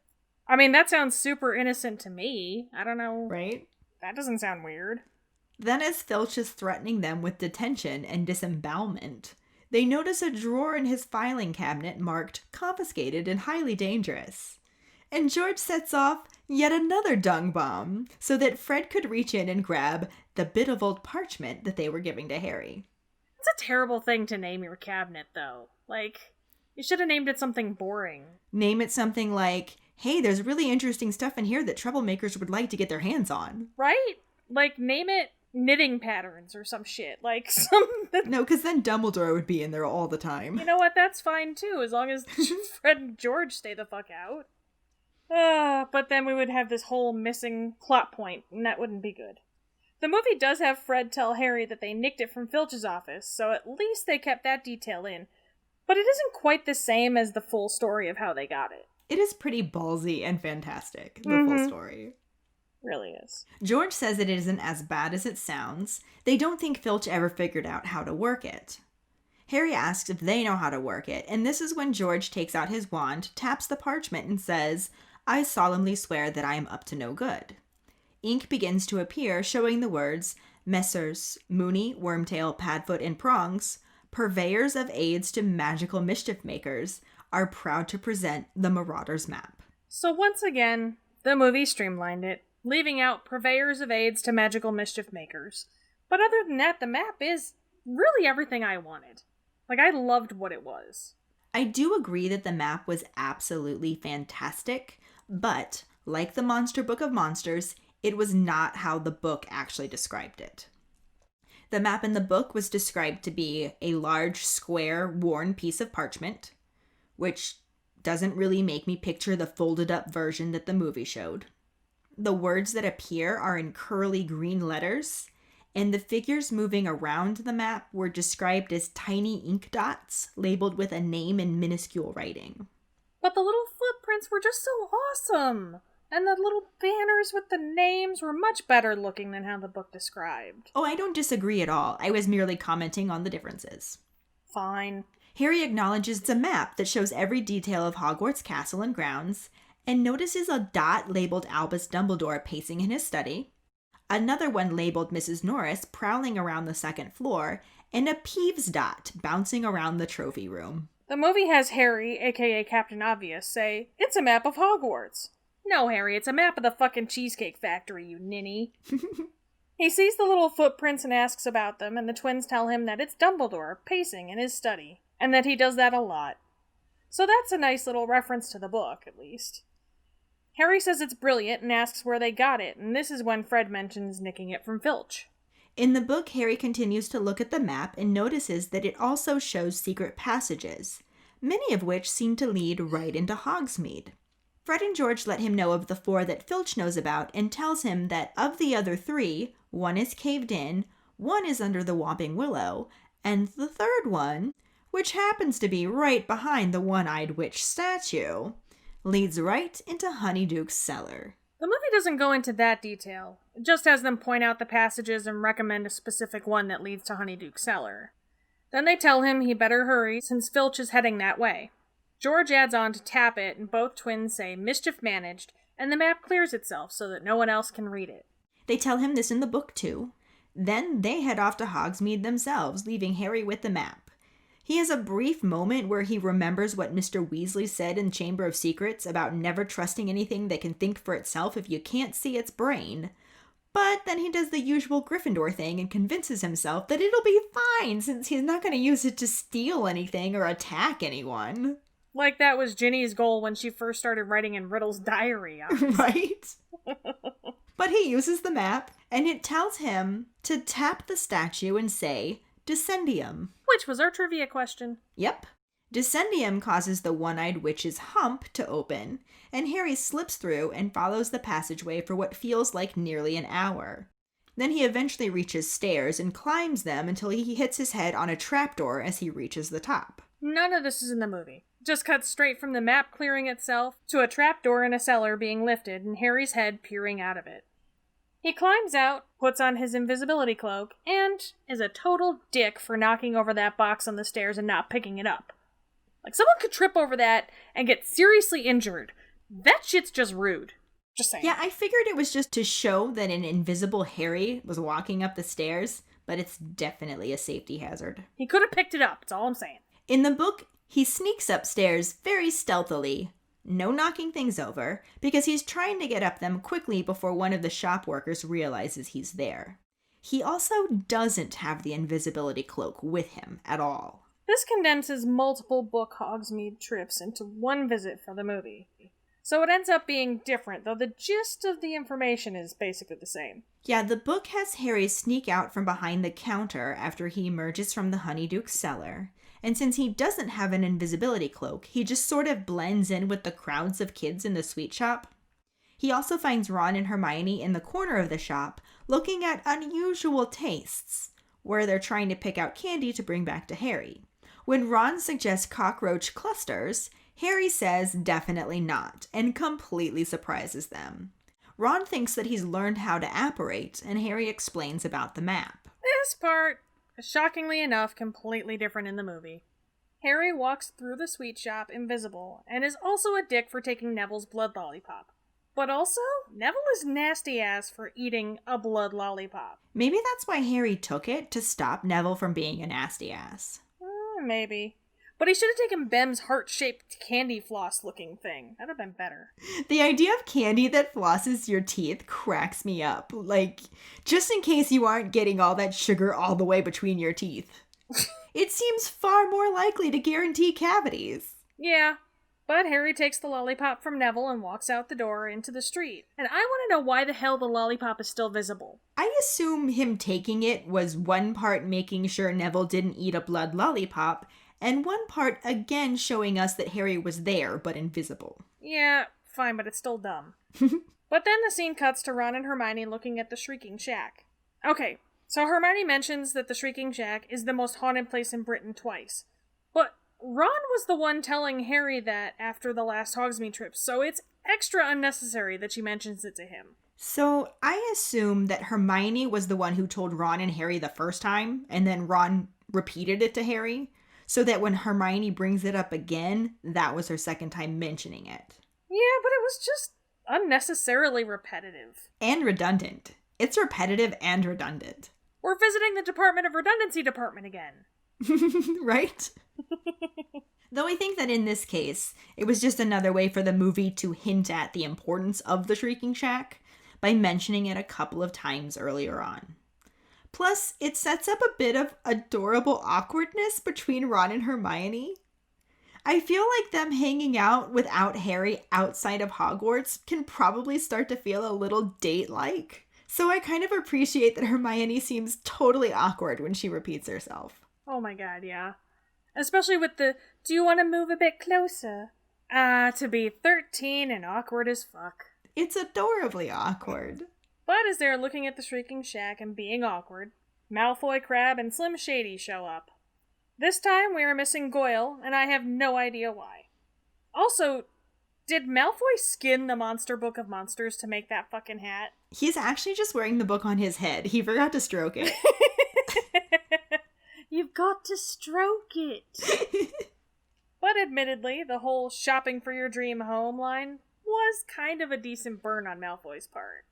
I mean, that sounds super innocent to me. I don't know. Right? That doesn't sound weird. Then as Filch is threatening them with detention and disembowelment, they notice a drawer in his filing cabinet marked confiscated and highly dangerous. And George sets off yet another dung bomb so that Fred could reach in and grab the bit of old parchment that they were giving to Harry. It's a terrible thing to name your cabinet, though. You should have named it something boring. Name it something like, hey, there's really interesting stuff in here that troublemakers would like to get their hands on. Right? Name it knitting patterns or some shit. No, because then Dumbledore would be in there all the time. You know what? That's fine, too, as long as Fred and George stay the fuck out. But then we would have this whole missing plot point, and that wouldn't be good. The movie does have Fred tell Harry that they nicked it from Filch's office, so at least they kept that detail in. But it isn't quite the same as the full story of how they got it. It is pretty ballsy and fantastic, the full story. Really is. George says it isn't as bad as it sounds. They don't think Filch ever figured out how to work it. Harry asks if they know how to work it, and this is when George takes out his wand, taps the parchment, and says, I solemnly swear that I am up to no good. Ink begins to appear, showing the words, Messrs. Mooney, Wormtail, Padfoot, and Prongs, purveyors of aids to magical mischief makers, are proud to present the Marauder's map. So once again, the movie streamlined it, leaving out purveyors of aids to magical mischief makers. But other than that, the map is really everything I wanted. Like, I loved what it was. I do agree that the map was absolutely fantastic, but like the Monster Book of Monsters, it was not how the book actually described it. The map in the book was described to be a large, square, worn piece of parchment, which doesn't really make me picture the folded up version that the movie showed. The words that appear are in curly green letters, and the figures moving around the map were described as tiny ink dots labeled with a name in minuscule writing. But the little footprints were just so awesome! And the little banners with the names were much better looking than how the book described. Oh, I don't disagree at all. I was merely commenting on the differences. Fine. Harry acknowledges it's a map that shows every detail of Hogwarts castle and grounds, and notices a dot labeled Albus Dumbledore pacing in his study, another one labeled Mrs. Norris prowling around the second floor, and a Peeves dot bouncing around the trophy room. The movie has Harry, aka Captain Obvious, say, "It's a map of Hogwarts." No, Harry, it's a map of the fucking Cheesecake Factory, you ninny. He sees the little footprints and asks about them, and the twins tell him that it's Dumbledore pacing in his study, and that he does that a lot. So that's a nice little reference to the book, at least. Harry says it's brilliant and asks where they got it, and this is when Fred mentions nicking it from Filch. In the book, Harry continues to look at the map and notices that it also shows secret passages, many of which seem to lead right into Hogsmeade. Fred and George let him know of the 4 that Filch knows about and tells him that of the other 3, 1 is caved in, 1 is under the Whomping Willow, and the third one, which happens to be right behind the one-eyed witch statue, leads right into Honeyduke's cellar. The movie doesn't go into that detail. It just has them point out the passages and recommend a specific one that leads to Honeyduke's cellar. Then they tell him he better hurry since Filch is heading that way. George adds on to tap it, and both twins say mischief managed, and the map clears itself so that no one else can read it. They tell him this in the book too. Then they head off to Hogsmeade themselves, leaving Harry with the map. He has a brief moment where he remembers what Mr. Weasley said in Chamber of Secrets about never trusting anything that can think for itself if you can't see its brain. But then he does the usual Gryffindor thing and convinces himself that it'll be fine since he's not going to use it to steal anything or attack anyone. Like that was Ginny's goal when she first started writing in Riddle's diary. Right? But he uses the map, and it tells him to tap the statue and say, Descendium. Which was our trivia question. Yep. Descendium causes the one-eyed witch's hump to open, and Harry slips through and follows the passageway for what feels like nearly an hour. Then he eventually reaches stairs and climbs them until he hits his head on a trapdoor as he reaches the top. None of this is in the movie. Just cuts straight from the map clearing itself to a trapdoor in a cellar being lifted and Harry's head peering out of it. He climbs out, puts on his invisibility cloak, and is a total dick for knocking over that box on the stairs and not picking it up. Like, someone could trip over that and get seriously injured. That shit's just rude. Just saying. Yeah, I figured it was just to show that an invisible Harry was walking up the stairs, but it's definitely a safety hazard. He could have picked it up, that's all I'm saying. In the book, he sneaks upstairs very stealthily, no knocking things over, because he's trying to get up them quickly before one of the shop workers realizes he's there. He also doesn't have the invisibility cloak with him at all. This condenses multiple book Hogsmeade trips into one visit for the movie. So it ends up being different, though the gist of the information is basically the same. Yeah, the book has Harry sneak out from behind the counter after he emerges from the Honeyduke's cellar. And since he doesn't have an invisibility cloak, he just sort of blends in with the crowds of kids in the sweet shop. He also finds Ron and Hermione in the corner of the shop, looking at unusual tastes, where they're trying to pick out candy to bring back to Harry. When Ron suggests cockroach clusters, Harry says definitely not, and completely surprises them. Ron thinks that he's learned how to apparate, and Harry explains about the map. This part is, shockingly enough, completely different in the movie. Harry walks through the sweet shop invisible, and is also a dick for taking Neville's blood lollipop. But also, Neville is nasty ass for eating a blood lollipop. Maybe that's why Harry took it, to stop Neville from being a nasty ass. Maybe. But he should have taken Bem's heart-shaped candy floss-looking thing. That'd have been better. The idea of candy that flosses your teeth cracks me up. Like, just in case you aren't getting all that sugar all the way between your teeth. It seems far more likely to guarantee cavities. Yeah, but Harry takes the lollipop from Neville and walks out the door into the street. And I want to know why the hell the lollipop is still visible. I assume him taking it was one part making sure Neville didn't eat a blood lollipop, and one part again showing us that Harry was there, but invisible. Yeah, fine, but it's still dumb. But then the scene cuts to Ron and Hermione looking at the Shrieking Shack. Okay, so Hermione mentions that the Shrieking Shack is the most haunted place in Britain twice. But Ron was the one telling Harry that after the last Hogsmeade trip, so it's extra unnecessary that she mentions it to him. So I assume that Hermione was the one who told Ron and Harry the first time, and then Ron repeated it to Harry, so that when Hermione brings it up again, that was her second time mentioning it. Yeah, but it was just unnecessarily repetitive. And redundant. It's repetitive and redundant. We're visiting the Department of Redundancy department again. Right? Though I think that in this case, it was just another way for the movie to hint at the importance of the Shrieking Shack by mentioning it a couple of times earlier on. Plus, it sets up a bit of adorable awkwardness between Ron and Hermione. I feel like them hanging out without Harry outside of Hogwarts can probably start to feel a little date-like. So I kind of appreciate that Hermione seems totally awkward when she repeats herself. Oh my god, yeah. Especially with the, do you want to move a bit closer? To be 13 and awkward as fuck. It's adorably awkward. But as they're looking at the Shrieking Shack and being awkward, Malfoy, Crabbe, and Slim Shady show up. This time we are missing Goyle, and I have no idea why. Also, did Malfoy skin the Monster Book of Monsters to make that fucking hat? He's actually just wearing the book on his head. He forgot to stroke it. You've got to stroke it. But admittedly, the whole shopping for your dream home line was kind of a decent burn on Malfoy's part.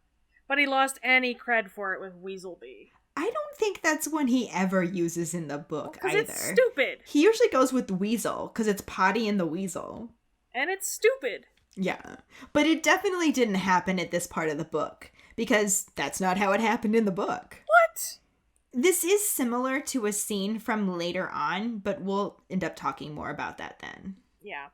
But he lost any cred for it with Weaselby. I don't think that's one he ever uses in the book either. Because it's stupid. He usually goes with Weasel, because it's Potty and the Weasel. And it's stupid. Yeah. But it definitely didn't happen at this part of the book, because that's not how it happened in the book. What? This is similar to a scene from later on, but we'll end up talking more about that then. Yeah.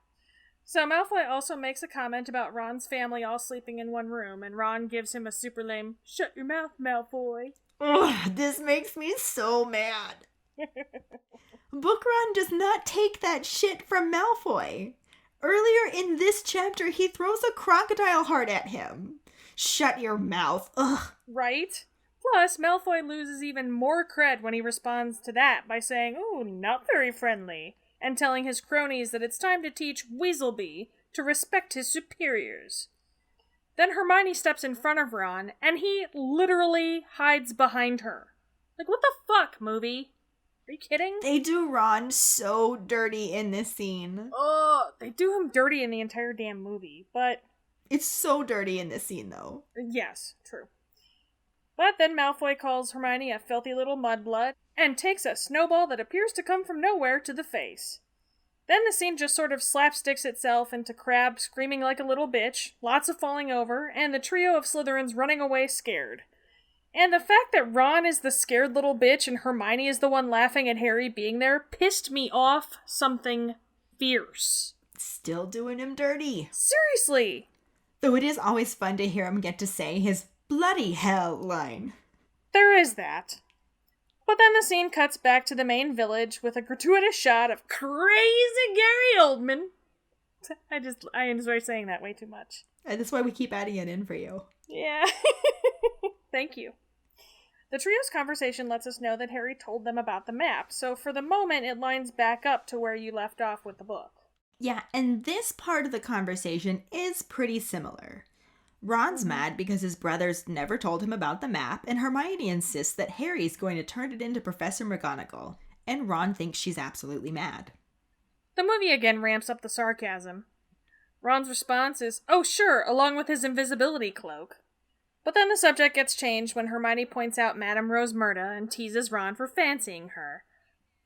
So Malfoy also makes a comment about Ron's family all sleeping in one room, and Ron gives him a super lame, "Shut your mouth, Malfoy." Ugh, this makes me so mad. Book Ron does not take that shit from Malfoy. Earlier in this chapter, he throws a crocodile heart at him. Shut your mouth. Ugh. Right? Plus, Malfoy loses even more cred when he responds to that by saying, "Ooh, not very friendly," and telling his cronies that it's time to teach Weaselby to respect his superiors. Then Hermione steps in front of Ron, and he literally hides behind her. Like, what the fuck, movie? Are you kidding? They do Ron so dirty in this scene. Oh, they do him dirty in the entire damn movie, but... It's so dirty in this scene, though. Yes, true. But then Malfoy calls Hermione a filthy little mudblood, and takes a snowball that appears to come from nowhere to the face. Then the scene just sort of slapsticks itself into Crabbe screaming like a little bitch, lots of falling over, and the trio of Slytherins running away scared. And the fact that Ron is the scared little bitch and Hermione is the one laughing at Harry being there pissed me off something fierce. Still doing him dirty. Seriously! Though it is always fun to hear him get to say his bloody hell line. There is that. But then the scene cuts back to the main village with a gratuitous shot of crazy Gary Oldman. I enjoy saying that way too much. And that's why we keep adding it in for you. Yeah. Thank you. The trio's conversation lets us know that Harry told them about the map, so for the moment it lines back up to where you left off with the book. Yeah, and this part of the conversation is pretty similar. Ron's mad because his brothers never told him about the map, and Hermione insists that Harry's going to turn it into Professor McGonagall, and Ron thinks she's absolutely mad. The movie again ramps up the sarcasm. Ron's response is, "Oh sure," along with his invisibility cloak. But then the subject gets changed when Hermione points out Madame Rosmerta and teases Ron for fancying her.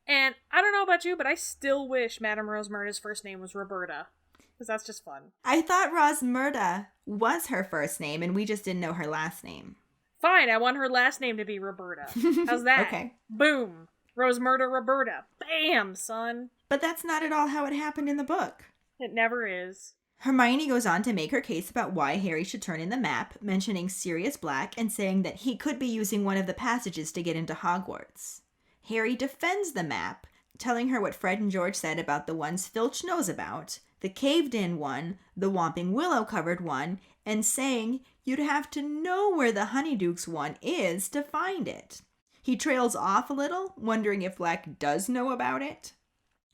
And I don't know about you, but I still wish Madame Rosmerta's first name was Roberta. Because that's just fun. I thought Rosmerta was her first name, and we just didn't know her last name. Fine, I want her last name to be Roberta. How's that? Okay. Boom. Rosmerta Roberta. Bam, son. But that's not at all how it happened in the book. It never is. Hermione goes on to make her case about why Harry should turn in the map, mentioning Sirius Black and saying that he could be using one of the passages to get into Hogwarts. Harry defends the map, telling her what Fred and George said about the ones Filch knows about, the caved-in one, the Whomping Willow-covered one, and saying you'd have to know where the Honeydukes one is to find it. He trails off a little, wondering if Black does know about it.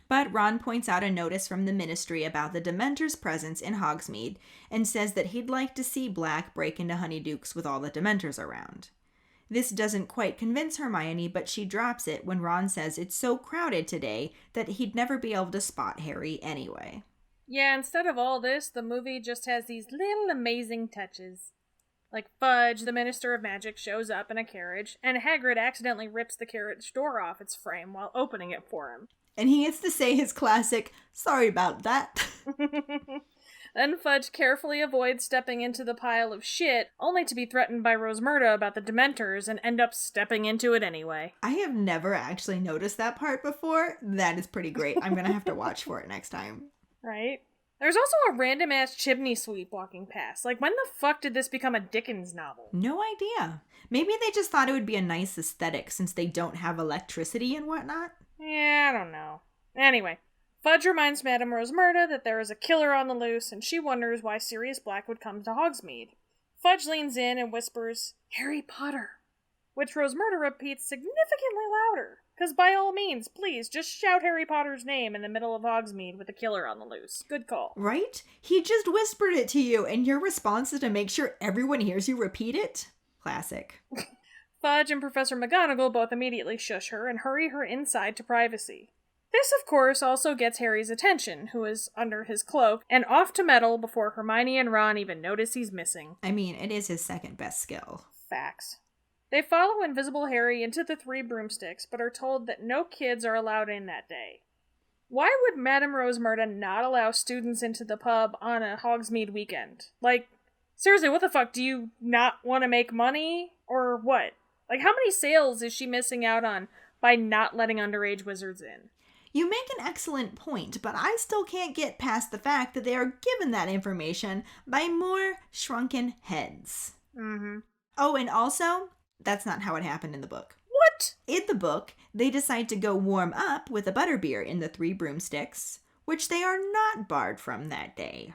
But Ron points out a notice from the Ministry about the Dementors' presence in Hogsmeade and says that he'd like to see Black break into Honeydukes with all the Dementors around. This doesn't quite convince Hermione, but she drops it when Ron says it's so crowded today that he'd never be able to spot Harry anyway. Yeah, instead of all this, the movie just has these little amazing touches. Like Fudge, the Minister of Magic, shows up in a carriage, and Hagrid accidentally rips the carriage door off its frame while opening it for him. And he gets to say his classic, "Sorry about that." Then Fudge carefully avoids stepping into the pile of shit, only to be threatened by Rosmerta about the Dementors and end up stepping into it anyway. I have never actually noticed that part before. That is pretty great. I'm going to have to watch for it next time. Right? There's also a random-ass chimney sweep walking past. Like, when the fuck did this become a Dickens novel? No idea. Maybe they just thought it would be a nice aesthetic since they don't have electricity and whatnot. Yeah, I don't know. Anyway, Fudge reminds Madame Rosmerta that there is a killer on the loose, and she wonders why Sirius Black would come to Hogsmeade. Fudge leans in and whispers, "Harry Potter," which Rosmerta repeats significantly louder. Because by all means, please, just shout Harry Potter's name in the middle of Hogsmeade with a killer on the loose. Good call. Right? He just whispered it to you, and your response is to make sure everyone hears you repeat it? Classic. Fudge and Professor McGonagall both immediately shush her and hurry her inside to privacy. This, of course, also gets Harry's attention, who is under his cloak, and off to meddle before Hermione and Ron even notice he's missing. I mean, it is his second best skill. Facts. They follow Invisible Harry into the Three Broomsticks, but are told that no kids are allowed in that day. Why would Madame Rosmerta not allow students into the pub on a Hogsmeade weekend? Like, seriously, what the fuck? Do you not want to make money? Or what? Like, how many sales is she missing out on by not letting underage wizards in? You make an excellent point, but I still can't get past the fact that they are given that information by more shrunken heads. Mm-hmm. Oh, and also, that's not how it happened in the book. What? In the book, they decide to go warm up with a butterbeer in the Three Broomsticks, which they are not barred from that day.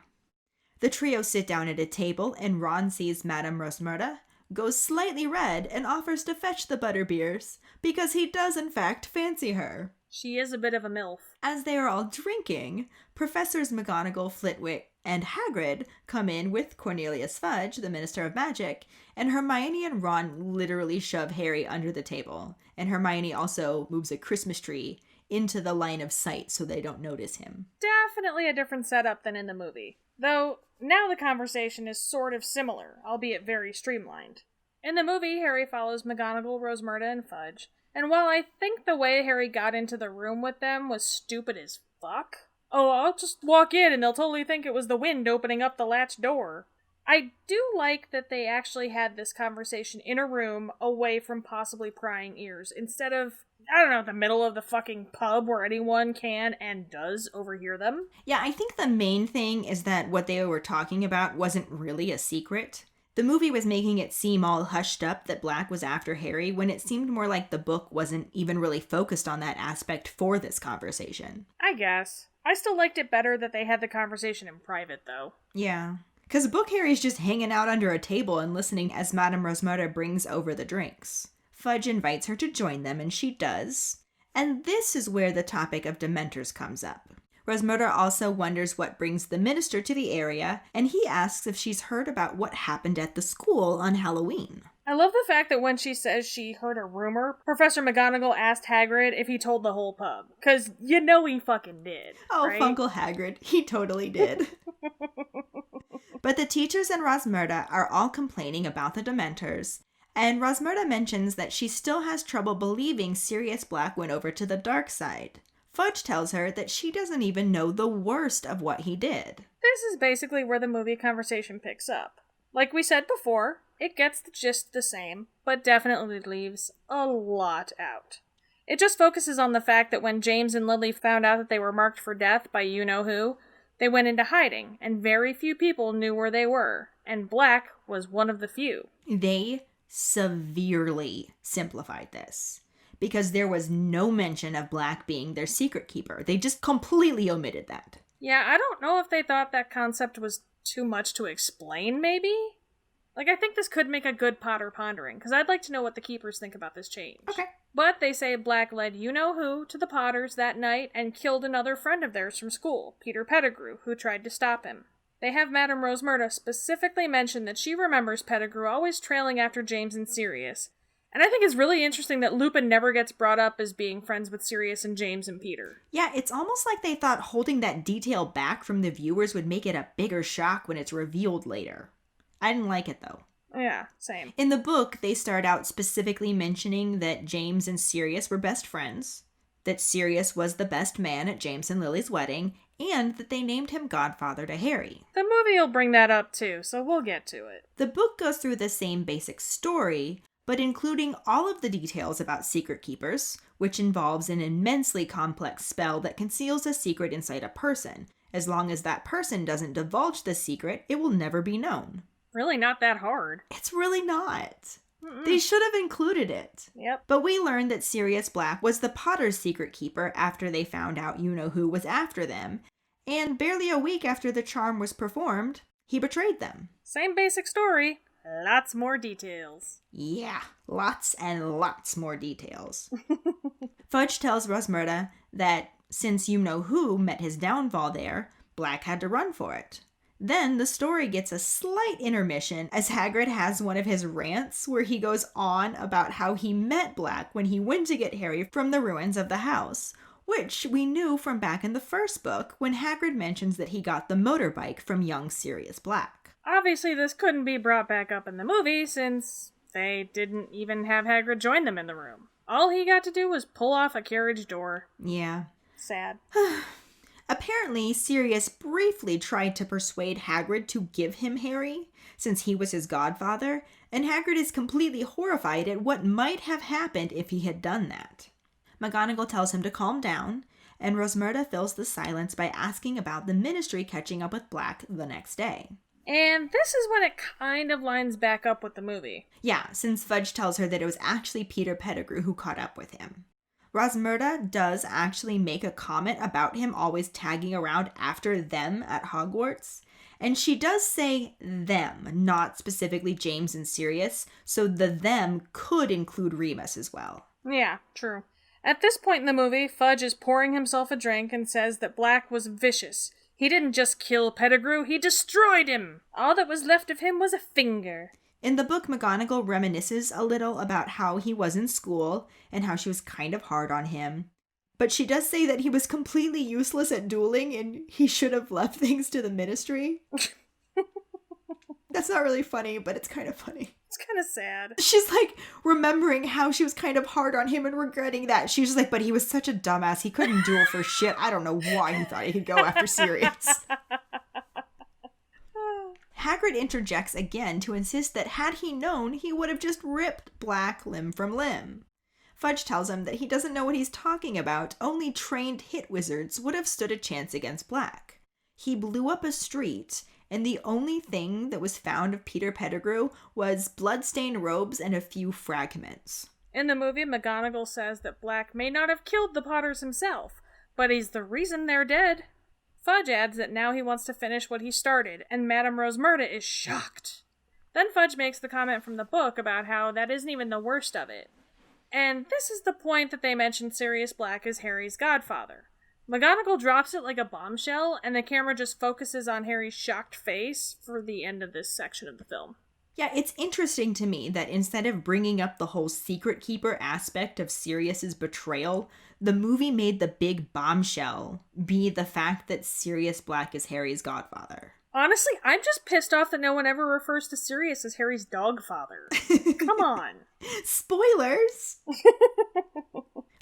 The trio sit down at a table, and Ron sees Madame Rosmerta, goes slightly red, and offers to fetch the butterbeers, because he does in fact fancy her. She is a bit of a MILF. As they are all drinking, Professors McGonagall, Flitwick, and Hagrid come in with Cornelius Fudge, the Minister of Magic, and Hermione and Ron literally shove Harry under the table. And Hermione also moves a Christmas tree into the line of sight so they don't notice him. Definitely a different setup than in the movie. Though, now the conversation is sort of similar, albeit very streamlined. In the movie, Harry follows McGonagall, Rosmerta, and Fudge. And while I think the way Harry got into the room with them was stupid as fuck, oh, I'll just walk in and they'll totally think it was the wind opening up the latch door, I do like that they actually had this conversation in a room away from possibly prying ears, instead of, I don't know, the middle of the fucking pub where anyone can and does overhear them. Yeah, I think the main thing is that what they were talking about wasn't really a secret. The movie was making it seem all hushed up that Black was after Harry, when it seemed more like the book wasn't even really focused on that aspect for this conversation. I guess. I still liked it better that they had the conversation in private, though. Yeah. Because book Harry's just hanging out under a table and listening as Madame Rosmerta brings over the drinks. Fudge invites her to join them, and she does. And this is where the topic of Dementors comes up. Rosmerta also wonders what brings the minister to the area, and he asks if she's heard about what happened at the school on Halloween. I love the fact that when she says she heard a rumor, Professor McGonagall asked Hagrid if he told the whole pub. 'Cause you know he fucking did. Oh, right? Funkle Hagrid. He totally did. But the teachers and Rosmerta are all complaining about the Dementors, And Rosmerta mentions that she still has trouble believing Sirius Black went over to the dark side. Fudge tells her that she doesn't even know the worst of what he did. This is basically where the movie conversation picks up. Like we said before, it gets the gist the same, but definitely leaves a lot out. It just focuses on the fact that when James and Lily found out that they were marked for death by you-know-who, they went into hiding, and very few people knew where they were, and Black was one of the few. They severely simplified this, because there was no mention of Black being their secret keeper. They just completely omitted that. Yeah, I don't know if they thought that concept was too much to explain, maybe? Like, I think this could make a good Potter pondering, because I'd like to know what the keepers think about this change. Okay. But they say Black led you-know-who to the Potters that night and killed another friend of theirs from school, Peter Pettigrew, who tried to stop him. They have Madame Rosmerta specifically mention that she remembers Pettigrew always trailing after James and Sirius. And I think it's really interesting that Lupin never gets brought up as being friends with Sirius and James and Peter. Yeah, it's almost like they thought holding that detail back from the viewers would make it a bigger shock when it's revealed later. I didn't like it, though. Yeah, same. In the book, they start out specifically mentioning that James and Sirius were best friends, that Sirius was the best man at James and Lily's wedding, and that they named him godfather to Harry. The movie will bring that up too, so we'll get to it. The book goes through the same basic story, but including all of the details about secret keepers, which involves an immensely complex spell that conceals a secret inside a person. As long as that person doesn't divulge the secret, it will never be known. Really not that hard. It's really not. They should have included it. Yep. But we learned that Sirius Black was the Potter's secret keeper after they found out you-know-who was after them. And barely a week after the charm was performed, he betrayed them. Same basic story. Lots more details. Yeah, lots and lots more details. Fudge tells Rosmerta that since you-know-who met his downfall there, Black had to run for it. Then the story gets a slight intermission as Hagrid has one of his rants where he goes on about how he met Black when he went to get Harry from the ruins of the house, which we knew from back in the first book when Hagrid mentions that he got the motorbike from young Sirius Black. Obviously, this couldn't be brought back up in the movie since they didn't even have Hagrid join them in the room. All he got to do was pull off a carriage door. Yeah. Sad. Apparently, Sirius briefly tried to persuade Hagrid to give him Harry, since he was his godfather, and Hagrid is completely horrified at what might have happened if he had done that. McGonagall tells him to calm down, and Rosmerta fills the silence by asking about the Ministry catching up with Black the next day. And this is when it kind of lines back up with the movie. Yeah, since Fudge tells her that it was actually Peter Pettigrew who caught up with him. Rosmerta does actually make a comment about him always tagging around after them at Hogwarts. And she does say them, not specifically James and Sirius, so the them could include Remus as well. Yeah, true. At this point in the movie, Fudge is pouring himself a drink and says that Black was vicious. He didn't just kill Pettigrew, he destroyed him! All that was left of him was a finger. In the book, McGonagall reminisces a little about how he was in school and how she was kind of hard on him. But she does say that he was completely useless at dueling and he should have left things to the Ministry. That's not really funny, but it's kind of funny. It's kind of sad. She's like remembering how she was kind of hard on him and regretting that. She's like, but he was such a dumbass. He couldn't duel for shit. I don't know why he thought he could go after Sirius. Hagrid interjects again to insist that had he known, he would have just ripped Black limb from limb. Fudge tells him that he doesn't know what he's talking about. Only trained hit wizards would have stood a chance against Black. He blew up a street, and the only thing that was found of Peter Pettigrew was blood-stained robes and a few fragments. In the movie, McGonagall says that Black may not have killed the Potters himself, but he's the reason they're dead. Fudge adds that now he wants to finish what he started, and Madame Rosmerta is shocked. Then Fudge makes the comment from the book about how that isn't even the worst of it. And this is the point that they mention Sirius Black as Harry's godfather. McGonagall drops it like a bombshell, and the camera just focuses on Harry's shocked face for the end of this section of the film. Yeah, it's interesting to me that instead of bringing up the whole secret keeper aspect of Sirius's betrayal, the movie made the big bombshell be the fact that Sirius Black is Harry's godfather. Honestly, I'm just pissed off that no one ever refers to Sirius as Harry's dog father. Come on. Spoilers!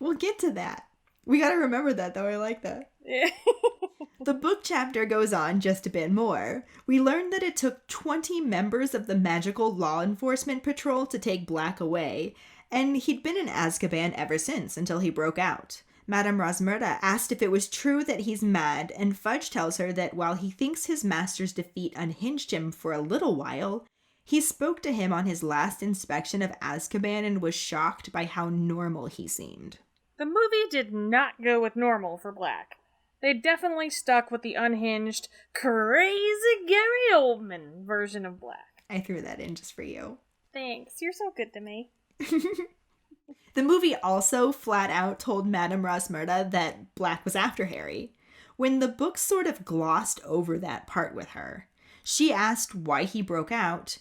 We'll get to that. We gotta remember that, though. I like that. The book chapter goes on just a bit more. We learned that it took 20 members of the magical law enforcement patrol to take Black away, and he'd been in Azkaban ever since, until he broke out. Madame Rosmerta asked if it was true that he's mad, and Fudge tells her that while he thinks his master's defeat unhinged him for a little while, he spoke to him on his last inspection of Azkaban and was shocked by how normal he seemed. The movie did not go with normal for Black. They definitely stuck with the unhinged, crazy Gary Oldman version of Black. I threw that in just for you. Thanks, you're so good to me. The movie also flat out told Madame Rosmerta that Black was after Harry, when the book sort of glossed over that part with her. She asked why he broke out,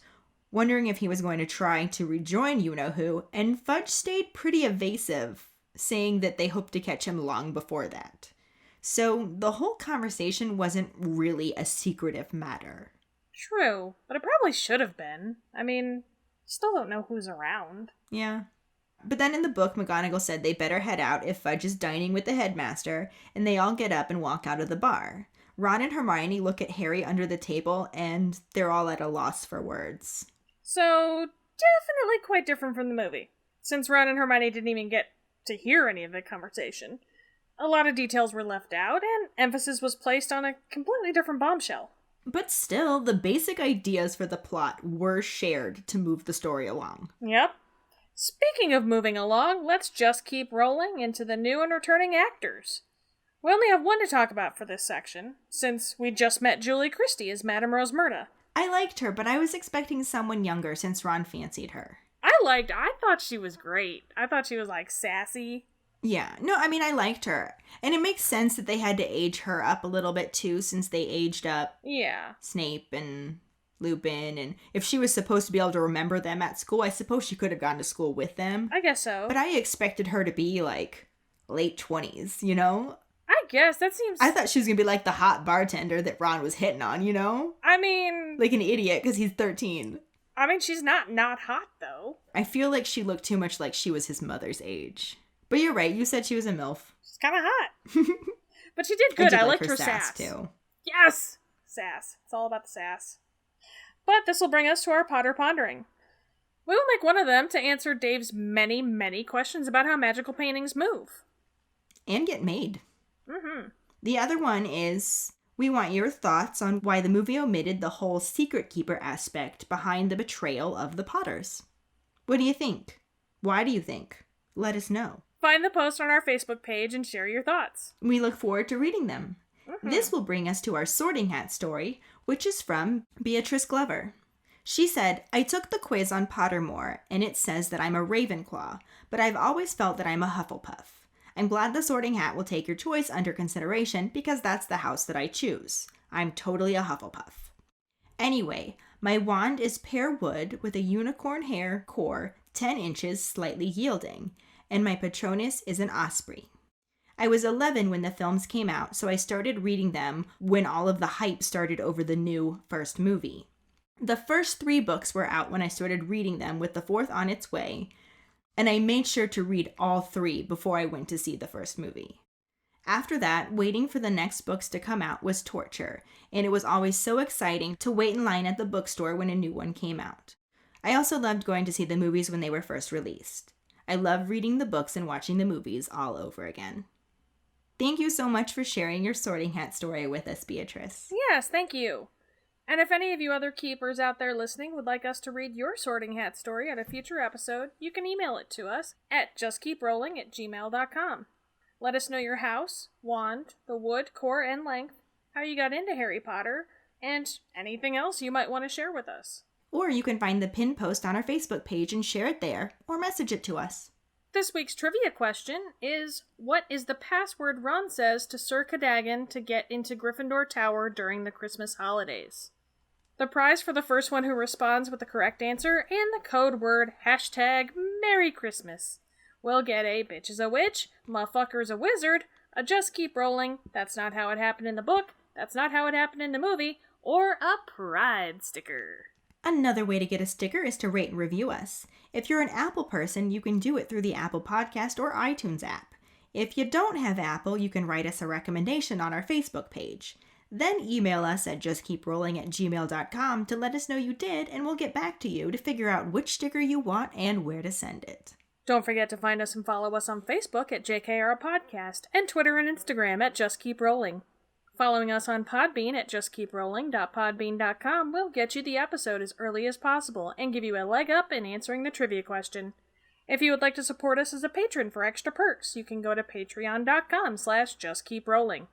wondering if he was going to try to rejoin you-know-who, and Fudge stayed pretty evasive, saying that they hoped to catch him long before that. So the whole conversation wasn't really a secretive matter. True, but it probably should have been. I mean, still don't know who's around. Yeah. But then in the book, McGonagall said they better head out if Fudge is dining with the headmaster, and they all get up and walk out of the bar. Ron and Hermione look at Harry under the table, and they're all at a loss for words. So, definitely quite different from the movie, since Ron and Hermione didn't even get to hear any of the conversation. A lot of details were left out, and emphasis was placed on a completely different bombshell. But still, the basic ideas for the plot were shared to move the story along. Yep. Speaking of moving along, let's just keep rolling into the new and returning actors. We only have one to talk about for this section, since we just met Julie Christie as Madame Rosmerta. I liked her, but I was expecting someone younger since Ron fancied her. I thought she was great. I thought she was, sassy. Yeah, no, I mean, I liked her. And it makes sense that they had to age her up a little bit, too, since they aged up Snape and Lupin, and if she was supposed to be able to remember them at school, I suppose she could have gone to school with them. I guess so. But I expected her to be, late 20s, you know? I guess, that seems... I thought she was going to be the hot bartender that Ron was hitting on, you know? I mean... Like an idiot, because he's 13. I mean, she's not hot, though. I feel like she looked too much like she was his mother's age. But you're right, you said she was a MILF. She's kind of hot. But she did good. I liked her sass, too. Yes! Sass. It's all about the sass. But this will bring us to our Potter Pondering. We will make one of them to answer Dave's many, many questions about how magical paintings move. And get made. Mm-hmm. The other one is, we want your thoughts on why the movie omitted the whole secret keeper aspect behind the betrayal of the Potters. What do you think? Why do you think? Let us know. Find the post on our Facebook page and share your thoughts. We look forward to reading them. Mm-hmm. This will bring us to our Sorting Hat story, which is from Beatrice Glover. She said, I took the quiz on Pottermore, and it says that I'm a Ravenclaw, but I've always felt that I'm a Hufflepuff. I'm glad the Sorting Hat will take your choice under consideration because that's the house that I choose. I'm totally a Hufflepuff. Anyway, my wand is pear wood with a unicorn hair core 10 inches slightly yielding, and my Patronus is an osprey. I was 11 when the films came out, so I started reading them when all of the hype started over the new first movie. The first 3 books were out when I started reading them, with the 4th on its way, and I made sure to read all 3 before I went to see the first movie. After that, waiting for the next books to come out was torture, and it was always so exciting to wait in line at the bookstore when a new one came out. I also loved going to see the movies when they were first released. I love reading the books and watching the movies all over again. Thank you so much for sharing your Sorting Hat story with us, Beatrice. Yes, thank you. And if any of you other keepers out there listening would like us to read your Sorting Hat story at a future episode, you can email it to us at justkeeprolling@gmail.com. Let us know your house, wand, the wood, core, and length, how you got into Harry Potter, and anything else you might want to share with us. Or you can find the pinned post on our Facebook page and share it there, or message it to us. This week's trivia question is, what is the password Ron says to Sir Cadogan to get into Gryffindor Tower during the Christmas holidays? The prize for the first one who responds with the correct answer and the code word #Merry Christmas will get a bitch is a witch, motherfucker's a wizard, a just keep rolling, that's not how it happened in the book, that's not how it happened in the movie, or a Pride sticker. Another way to get a sticker is to rate and review us. If you're an Apple person, you can do it through the Apple Podcast or iTunes app. If you don't have Apple, you can write us a recommendation on our Facebook page. Then email us at justkeeprolling@gmail.com to let us know you did, and we'll get back to you to figure out which sticker you want and where to send it. Don't forget to find us and follow us on Facebook at JKR Podcast and Twitter and Instagram at Just Keep Rolling. Following us on Podbean at justkeeprolling.podbean.com will get you the episode as early as possible and give you a leg up in answering the trivia question. If you would like to support us as a patron for extra perks, you can go to patreon.com/justkeeprolling.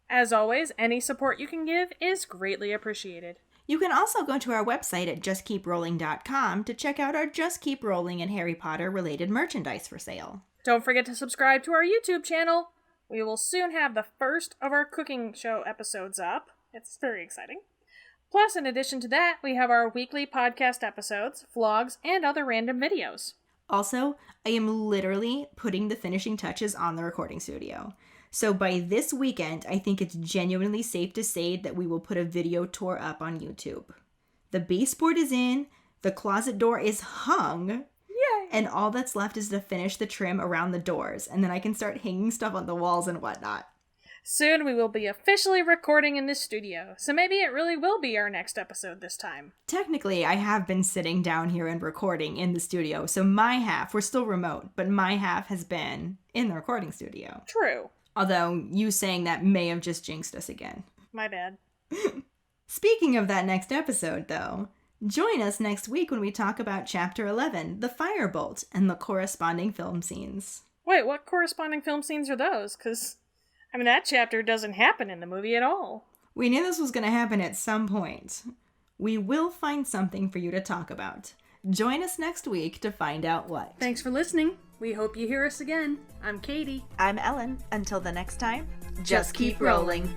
As always, any support you can give is greatly appreciated. You can also go to our website at justkeeprolling.com to check out our Just Keep Rolling and Harry Potter related merchandise for sale. Don't forget to subscribe to our YouTube channel. We will soon have the first of our cooking show episodes up. It's very exciting. Plus, in addition to that, we have our weekly podcast episodes, vlogs, and other random videos. Also, I am literally putting the finishing touches on the recording studio. So by this weekend, I think it's genuinely safe to say that we will put a video tour up on YouTube. The baseboard is in, the closet door is hung, Yay! And all that's left is to finish the trim around the doors, and then I can start hanging stuff on the walls and whatnot. Soon we will be officially recording in this studio, so maybe it really will be our next episode this time. Technically, I have been sitting down here and recording in the studio, so my half, we're still remote, but my half has been in the recording studio. True. Although, you saying that may have just jinxed us again. My bad. Speaking of that next episode, though, join us next week when we talk about Chapter 11, The Firebolt, and the corresponding film scenes. Wait, what corresponding film scenes are those? Because, that chapter doesn't happen in the movie at all. We knew this was going to happen at some point. We will find something for you to talk about. Join us next week to find out what. Thanks for listening. We hope you hear us again. I'm Kayde. I'm Ellen. Until the next time, just keep rolling.